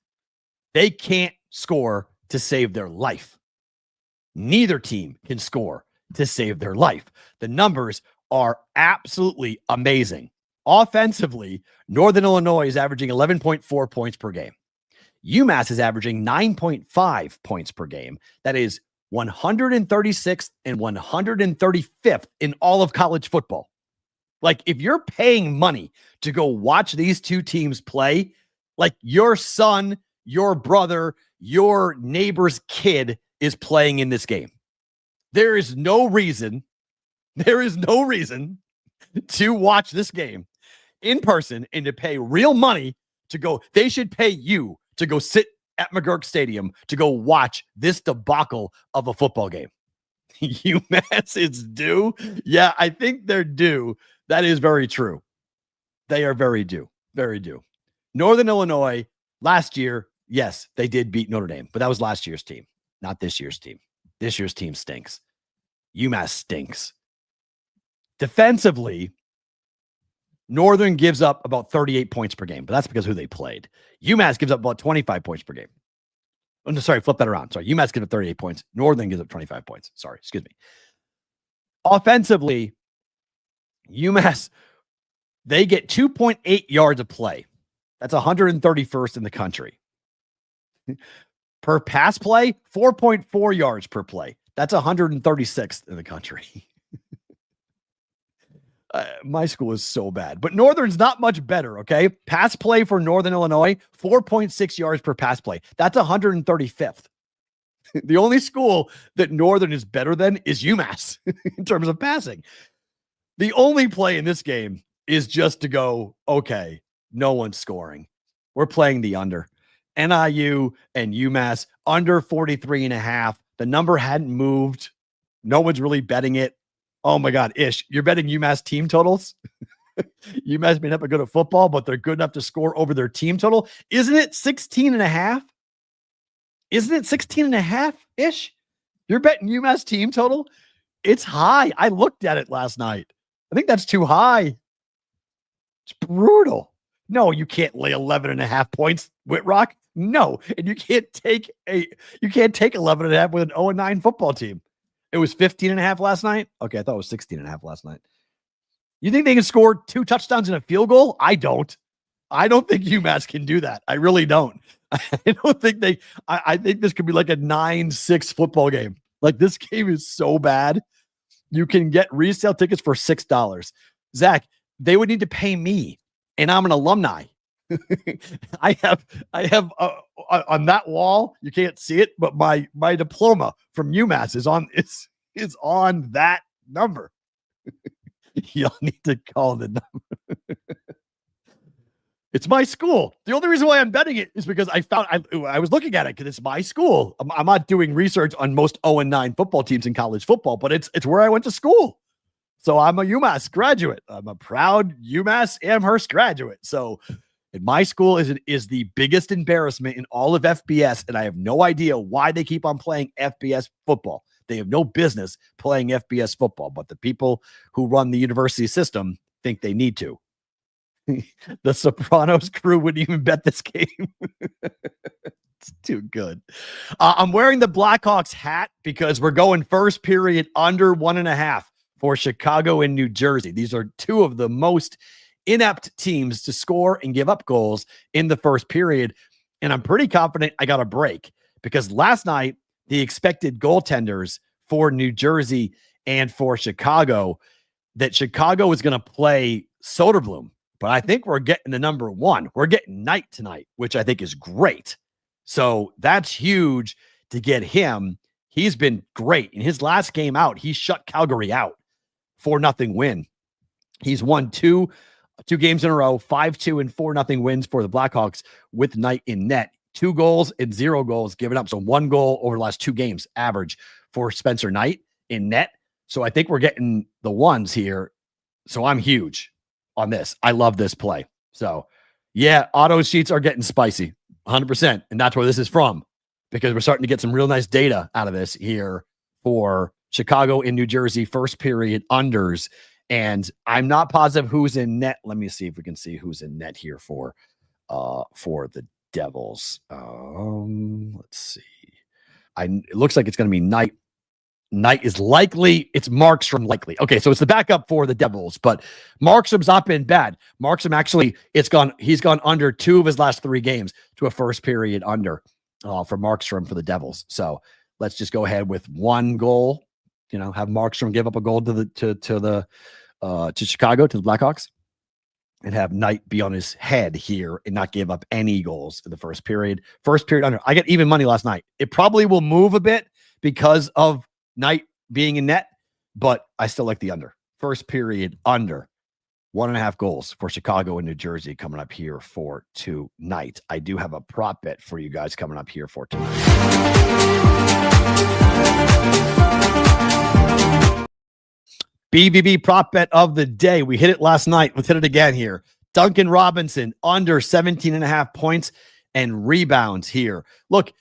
They can't score to save their life. Neither team can score to save their life. The numbers are absolutely amazing. Offensively, Northern Illinois is averaging 11.4 points per game. UMass is averaging 9.5 points per game. That is 136th and 135th in all of college football. If you're paying money to go watch these two teams play, your son, your brother, your neighbor's kid is playing in this game. There is no reason to watch this game in person and to pay real money to go. They should pay you to go sit at McGurk Stadium to go watch this debacle of a football game. UMass is due. Yeah, I think they're due. That is very true. They are very due. Very due. Northern Illinois last year, yes, they did beat Notre Dame, but that was last year's team, not this year's team. This year's team stinks. UMass stinks. Defensively, Northern gives up about 38 points per game, but that's because who they played. UMass gives up about 25 points per game. Oh, no, sorry, flip that around. Sorry, UMass gives up 38 points. Northern gives up 25 points. Sorry, excuse me. Offensively, UMass, they get 2.8 yards of play. That's 131st in the country. Per pass play, 4.4 yards per play. That's 136th in the country. My school is so bad, but Northern's not much better. Okay. Pass play for Northern Illinois, 4.6 yards per pass play. That's 135th. The only school that Northern is better than is UMass in terms of passing. The only play in this game is just to go, okay, no one's scoring. We're playing the under. NIU and UMass under 43.5. The number hadn't moved. No one's really betting it. Oh my God, Ish, you're betting UMass team totals? UMass may not be good at football, but they're good enough to score over their team total. Isn't it 16 and a half? Isn't it 16 and a half-ish? You're betting UMass team total? It's high. I looked at it last night. I think that's too high. It's brutal. No, you can't lay 11 and a half points, Whitrock. No, and you can't take 11 and a half with an 0-9 football team. It was 15 and a half last night. Okay, I thought it was 16 and a half last night. You think they can score 2 touchdowns and a field goal? I don't. I don't think UMass can do that. I really don't. I don't think I think this could be like a 9-6 football game. Like, this game is so bad. You can get resale tickets for $6. Zach, they would need to pay me, and I'm an alumni. I have on that wall, you can't see it, but my diploma from UMass is on that number. Y'all need to call the number. It's my school. The only reason why I'm betting it is because I was looking at it because it's my school. I'm not doing research on most 0-9 football teams in college football, but it's where I went to school. So I'm a UMass graduate. I'm a proud UMass Amherst graduate. So my school is the biggest embarrassment in all of FBS, and I have no idea why they keep on playing FBS football. They have no business playing FBS football, but the people who run the university system think they need to. The Sopranos crew wouldn't even bet this game. It's too good. I'm wearing the Blackhawks hat because we're going first period under 1.5 for Chicago and New Jersey. These are two of the most inept teams to score and give up goals in the first period. And I'm pretty confident I got a break because last night, the expected goaltenders for New Jersey and for Chicago, that Chicago was going to play Soderblom. But I think we're getting the number one. We're getting Knight tonight, which I think is great. So that's huge to get him. He's been great. In his last game out, he shut Calgary out. 4-0 win. He's won two games in a row, 5-2 and 4-0 wins for the Blackhawks with Knight in net. 2 goals and 0 goals given up. So 1 goal over the last 2 games average for Spencer Knight in net. So I think we're getting the ones here. So I'm huge on this. I love this play. So yeah, auto sheets are getting spicy 100%. And that's where this is from, because we're starting to get some real nice data out of this here for Chicago and New Jersey first period unders. And I'm not positive who's in net. Let me see if we can see who's in net here for the Devils. Let's see. It looks like it's going to be Knight. Knight is likely. It's Markstrom likely. Okay, so it's the backup for the Devils, but Markstrom's not been bad. Markstrom actually, he's gone under 2 of his last 3 games to a first period under for Markstrom for the Devils. So let's just go ahead with 1 goal. Have Markstrom give up a goal to Chicago, to the Blackhawks, and have Knight be on his head here and not give up any goals in the first period. First period under. I get even money last night. It probably will move a bit because of Knight being in net, but I still like the under. First period under 1.5 goals for Chicago and New Jersey coming up here for tonight. I do have a prop bet for you guys coming up here for tonight. BBB prop bet of the day. We hit it last night. Let's hit it again here. Duncan Robinson under 17.5 points and rebounds here. Look,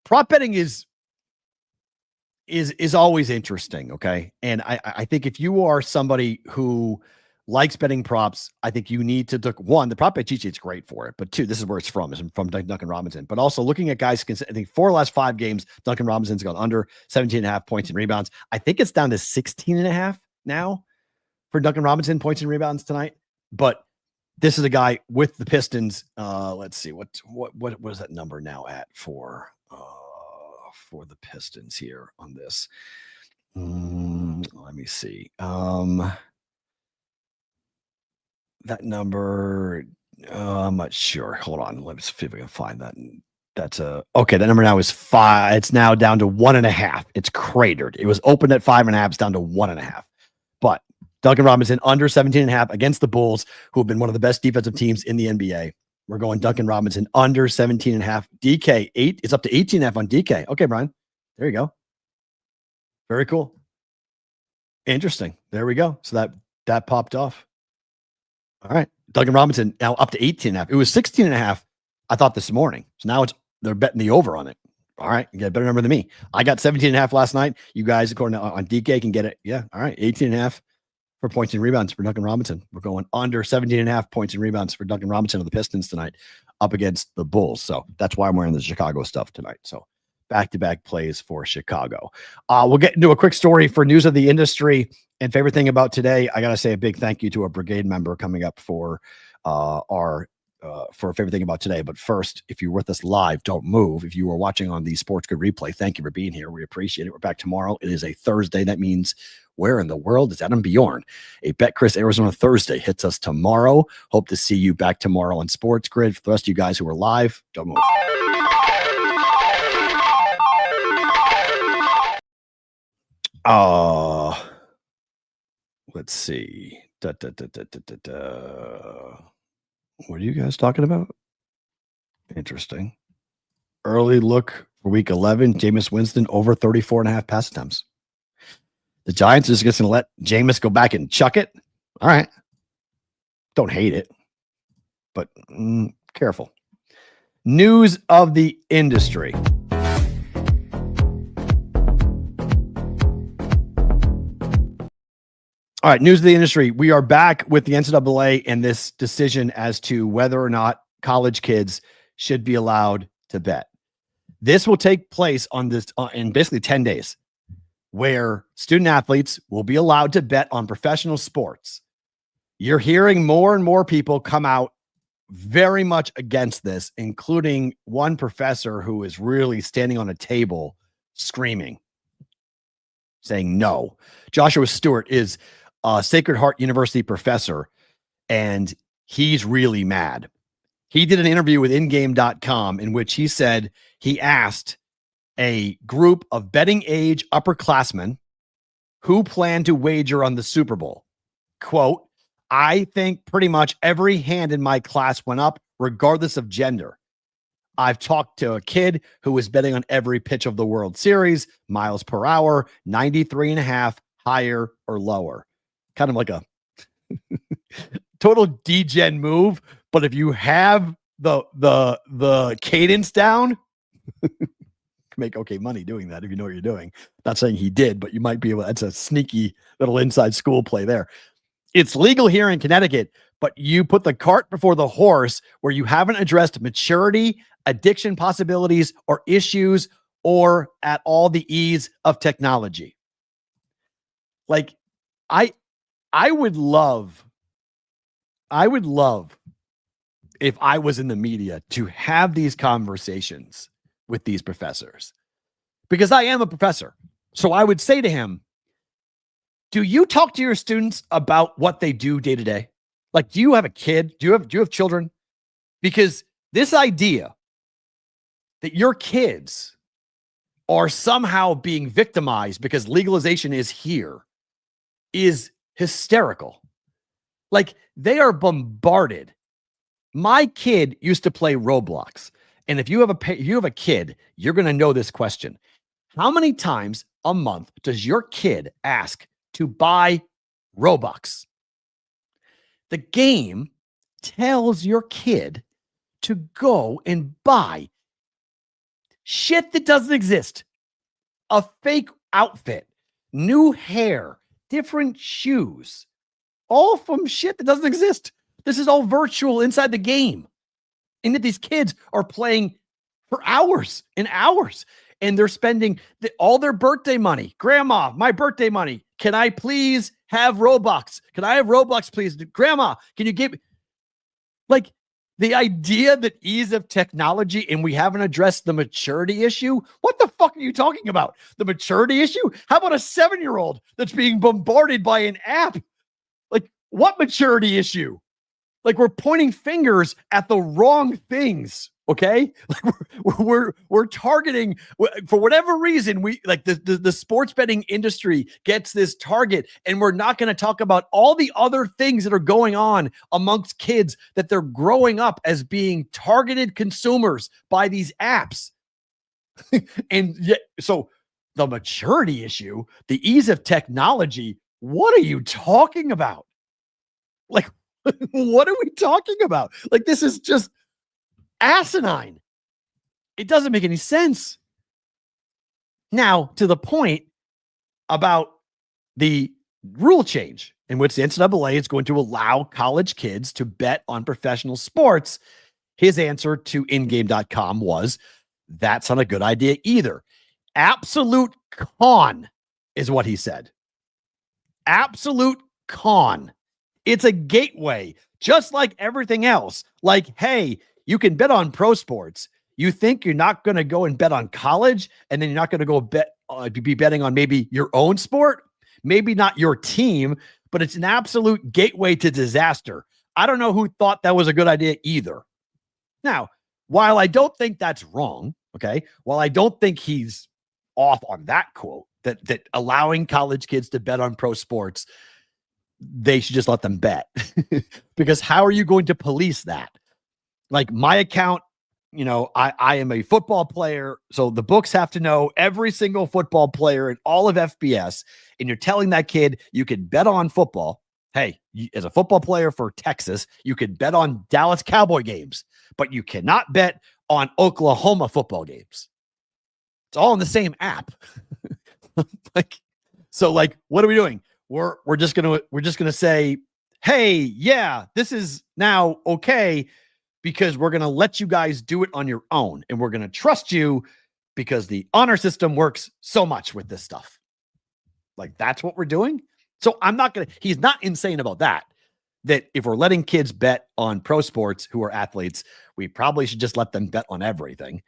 prop betting is always interesting, okay? And I think if you are somebody who likes betting props, I think you need to look, 1, the prop bet cheat sheet's great for it, but 2, this is where it's from Duncan Robinson. But also looking at guys, I think 4 last 5 games, Duncan Robinson's gone under 17.5 points and rebounds. I think it's down to 16.5 now for Duncan Robinson points and rebounds tonight. But this is a guy with the Pistons. Let's see what is that number now at for the Pistons here on this. Let me see. That number, I'm not sure. Hold on. Let's see if we can find that. That's okay. That number now is 5. It's now down to 1.5. It's cratered. It was open at 5.5. It's down to 1.5. But Duncan Robinson under 17.5 against the Bulls, who have been one of the best defensive teams in the NBA. We're going Duncan Robinson under 17.5. DK 8. It's up to 18.5 on DK. Okay, Brian. There you go. Very cool. Interesting. There we go. So that popped off. All right. Duncan Robinson now up to 18.5. It was 16.5, I thought, this morning. So now they're betting the over on it. All right. You got a better number than me. I got 17.5 last night. You guys, according to on DK, can get it. Yeah. All right. 18.5 for points and rebounds for Duncan Robinson. We're going under 17.5 points and rebounds for Duncan Robinson of the Pistons tonight up against the Bulls. So that's why I'm wearing the Chicago stuff tonight. So back-to-back plays for Chicago. We'll get into a quick story for news of the industry and favorite thing about today. I got to say a big thank you to a brigade member coming up for our favorite thing about today. But first, if you're with us live, don't move. If you are watching on the Sports Grid replay, thank you for being here. We appreciate it. We're back tomorrow. It is a Thursday. That means where in the world is Adam Bjorn? A Bet Chris Arizona Thursday hits us tomorrow. Hope to see you back tomorrow on Sports Grid. For the rest of you guys who are live, don't move. Let's see. What are you guys talking about? Interesting. Early look for week 11. Jameis Winston over 34.5 pass attempts. The Giants are just going to let Jameis go back and chuck it. All right. Don't hate it, but careful. News of the industry. All right, news of the industry. We are back with the NCAA and this decision as to whether or not college kids should be allowed to bet. This will take place on this in basically 10 days, where student athletes will be allowed to bet on professional sports. You're hearing more and more people come out very much against this, including one professor who is really standing on a table screaming, saying no. Joshua Stewart is a Sacred Heart University professor, and he's really mad. He did an interview with ingame.com in which he said he asked a group of betting age upperclassmen who plan to wager on the Super Bowl. Quote, I think pretty much every hand in my class went up, regardless of gender. I've talked to a kid who was betting on every pitch of the World Series, miles per hour, 93.5, higher or lower. Kind of like a total degen move, but if you have the cadence down, make okay money doing that if you know what you're doing. Not saying he did, but you might be able. That's a sneaky little inside school play there. It's legal here in Connecticut, but you put the cart before the horse where you haven't addressed maturity, addiction possibilities, or issues, or at all the ease of technology. Like, I would love if I was in the media to have these conversations with these professors, because I am a professor. So I would say to him, do you talk to your students about what they do day to day? Like, do you have a kid? Do you have children? Because this idea that your kids are somehow being victimized because legalization is here is hysterical. Like, they are bombarded. My kid used to play Roblox. And if you have a kid, you're going to know this question. How many times a month does your kid ask to buy Robux? The game tells your kid to go and buy shit that doesn't exist. A fake outfit, new hair, different shoes, all from shit that doesn't exist. This is all virtual inside the game. And that these kids are playing for hours and hours, and they're spending all their birthday money. Grandma, my birthday money. Can I please have Robux? Can I have Robux, please? Grandma, can you give me? Like, the idea that ease of technology and we haven't addressed the maturity issue. What the fuck are you talking about? The maturity issue? How about a 7-year-old that's being bombarded by an app? Like, what maturity issue? Like, we're pointing fingers at the wrong things. Okay. Like, we're targeting, for whatever reason, we like the sports betting industry gets this target, and we're not going to talk about all the other things that are going on amongst kids that they're growing up as being targeted consumers by these apps. And yet, so the maturity issue, the ease of technology, what are you talking about? Like, What are we talking about? Like, this is just asinine. It doesn't make any sense. Now, to the point about the rule change in which the NCAA is going to allow college kids to bet on professional sports, his answer to ingame.com was, that's not a good idea either. Absolute con is what he said. Absolute con. It's a gateway, just like everything else. Like, hey, you can bet on pro sports. You think you're not going to go and bet on college, and then you're not going to go be betting on maybe your own sport, maybe not your team, but it's an absolute gateway to disaster. I don't know who thought that was a good idea either. Now, while I don't think that's wrong, okay, while I don't think he's off on that quote, that allowing college kids to bet on pro sports, they should just let them bet. Because how are you going to police that? Like, my account, I am a football player, so the books have to know every single football player in all of FBS, and you're telling that kid you can bet on football. Hey, as a football player for Texas, you can bet on Dallas Cowboy games, but you cannot bet on Oklahoma football games. It's all in the same app. So what are we doing? We're just gonna say, hey, yeah, this is now okay, because we're gonna let you guys do it on your own, and we're gonna trust you because the honor system works so much with this stuff. Like, that's what we're doing. So he's not insane about that if we're letting kids bet on pro sports who are athletes, we probably should just let them bet on everything.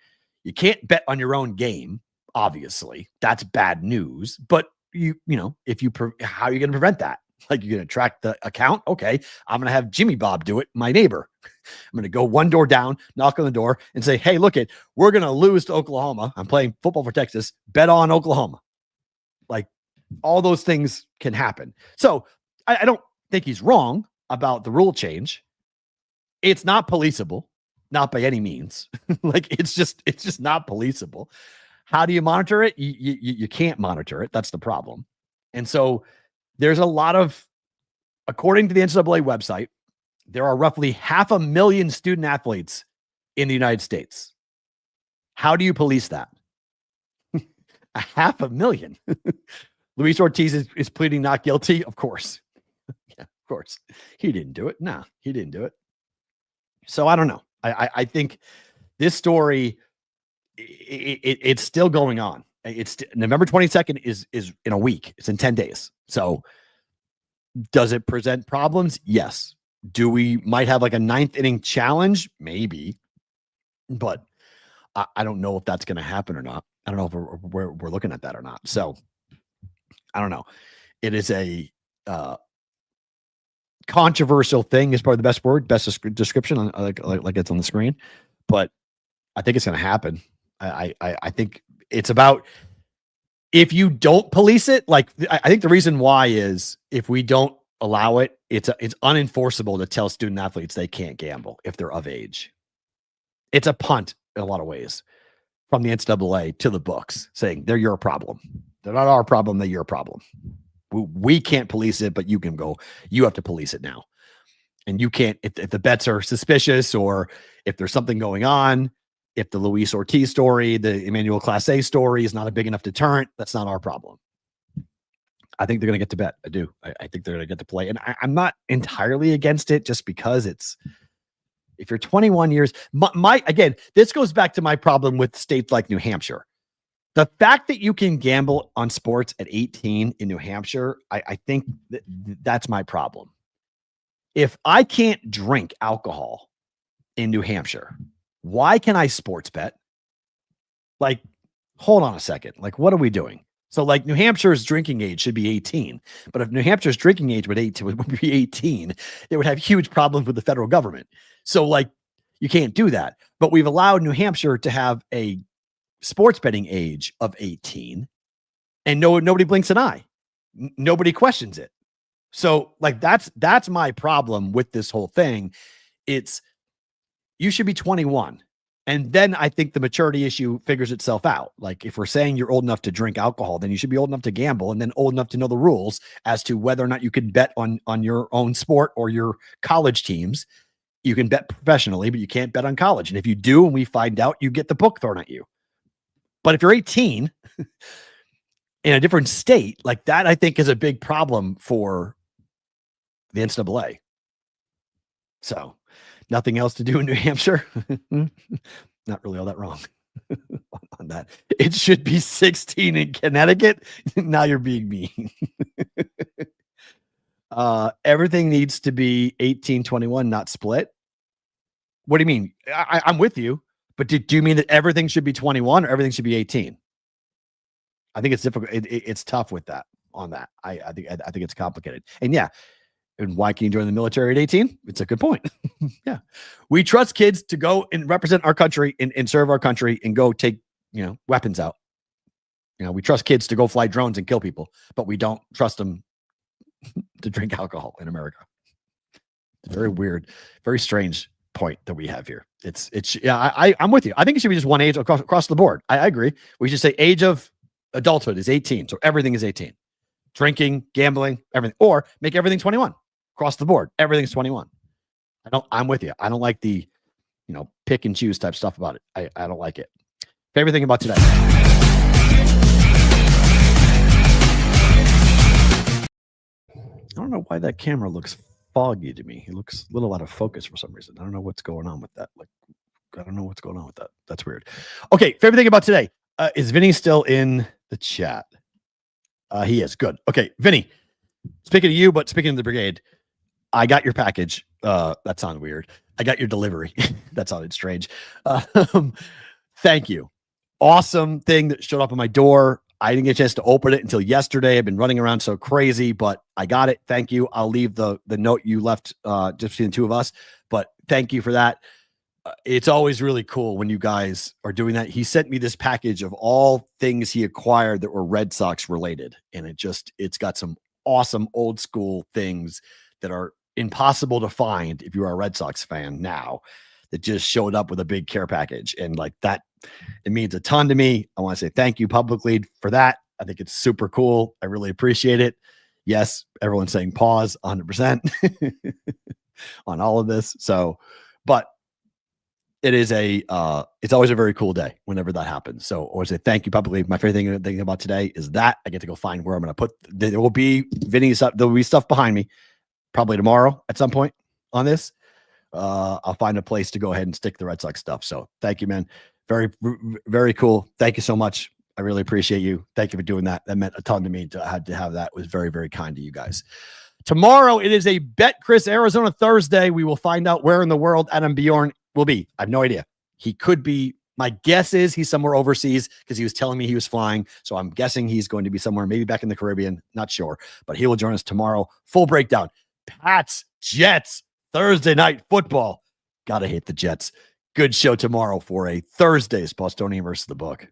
You can't bet on your own game. Obviously, that's bad news. But how are you going to prevent that? Like, you're going to track the account. Okay, I'm going to have Jimmy Bob do it, my neighbor. I'm going to go one door down, knock on the door, and say, hey, we're going to lose to Oklahoma. I'm playing football for Texas. Bet on Oklahoma. Like, all those things can happen. So I don't think he's wrong about the rule change. It's not policeable, not by any means. It's just not policeable. How do you monitor it? You can't monitor it. That's the problem. And so there's a lot of, according to the NCAA website, there are roughly 500,000 student athletes in the United States. How do you police that? 500,000. Luis Ortiz is pleading not guilty. Of course. Yeah, of course. He didn't do it. No, he didn't do it. So I don't know. I think this story, it's still going on. It's November 22nd is in a week. It's in 10 days. So does it present problems? Yes. Do we might have like a 9th inning challenge? Maybe. But I don't know if that's going to happen or not. I don't know if we're looking at that or not. So I don't know. It is a controversial thing is probably the best word, best description, like it's on the screen. But I think it's going to happen. I think it's about, if you don't police it, I think the reason why is if we don't allow it, it's unenforceable to tell student athletes they can't gamble if they're of age. It's a punt in a lot of ways from the NCAA to the books, saying they're your problem. They're not our problem. They're your problem. We can't police it, but you can go. You have to police it now. And you can't, if the bets are suspicious, or if there's something going on, if the Luis Ortiz story, the Emmanuel Clase A story is not a big enough deterrent, that's not our problem. I think they're going to get to bet. I do. I think they're going to get to play. And I'm not entirely against it, just because if you're 21 years, again, this goes back to my problem with states like New Hampshire. The fact that you can gamble on sports at 18 in New Hampshire, I think that's my problem. If I can't drink alcohol in New Hampshire, why can I sports bet? Hold on a second. What are we doing? So New Hampshire's drinking age should be 18. But if New Hampshire's drinking age would be 18, they would have huge problems with the federal government. So you can't do that. But we've allowed New Hampshire to have a sports betting age of 18, and nobody blinks an eye. Nobody questions it. So that's my problem with this whole thing. You should be 21. And then I think the maturity issue figures itself out. Like if we're saying you're old enough to drink alcohol, then you should be old enough to gamble and then old enough to know the rules as to whether or not you can bet on your own sport or your college teams. You can bet professionally, but you can't bet on college. And if you do, and we find out, you get the book thrown at you. But if you're 18 in a different state, like that, I think is a big problem for the NCAA. So nothing else to do in New Hampshire. Not really all that wrong on that. It should be 16 in Connecticut. Now you're being mean. Everything needs to be 18-21, not split. What do you mean? I'm with you, but do you mean that everything should be 21 or everything should be 18? I think it's difficult. It's tough with that on that. I think it's complicated. And yeah. And why can you join the military at 18? It's a good point. Yeah. We trust kids to go and represent our country and serve our country and go take, weapons out. We trust kids to go fly drones and kill people, but we don't trust them to drink alcohol in America. It's very weird, very strange point that we have here. I'm with you. I think it should be just one age across the board. I agree. We should say age of adulthood is 18. So everything is 18. Drinking, gambling, everything, or make everything 21. Across the board, everything's 21. I'm with you. I don't like the, pick and choose type stuff about it. I don't like it. Favorite thing about today. I don't know why that camera looks foggy to me. It looks a little out of focus for some reason. I don't know what's going on with that. I don't know what's going on with that. That's weird. Okay. Favorite thing about today. Is Vinny still in the chat? He is. Good. Okay. Vinny, speaking of you, but speaking of the brigade, I got your package. That sounded weird. I got your delivery. That sounded strange. Thank you. Awesome thing that showed up on my door. I didn't get a chance to open it until yesterday. I've been running around so crazy, but I got it. Thank you. I'll leave the note you left just between the two of us, but thank you for that. It's always really cool when you guys are doing that. He sent me this package of all things he acquired that were Red Sox related. And it's got some awesome old school things that are impossible to find if you're a Red Sox fan now, that just showed up with a big care package. And like that, it means a ton to me. I want to say thank you publicly for that. I think it's super cool. I really appreciate it. Yes, everyone's saying pause 100% on all of this. So, but it is it's always a very cool day whenever that happens. So I want to say thank you publicly. My favorite thing about today is that I get to go find where I'm going to put, there will be Vinny's stuff. There will be stuff behind me probably tomorrow at some point on this. I'll find a place to go ahead and stick the Red Sox stuff. So thank you, man. Very, very cool. Thank you so much. I really appreciate you. Thank you for doing that. That meant a ton to me to have that. It was very, very kind to you guys. Tomorrow, it is a Bet Chris Arizona Thursday. We will find out where in the world Adam Bjorn will be. I have no idea. He could be, my guess is he's somewhere overseas because he was telling me he was flying. So I'm guessing he's going to be somewhere, maybe back in the Caribbean. Not sure, but he will join us tomorrow. Full breakdown. Pats, Jets, Thursday night football. Gotta hate the Jets. Good show tomorrow for a Thursday's Bostonian versus the book.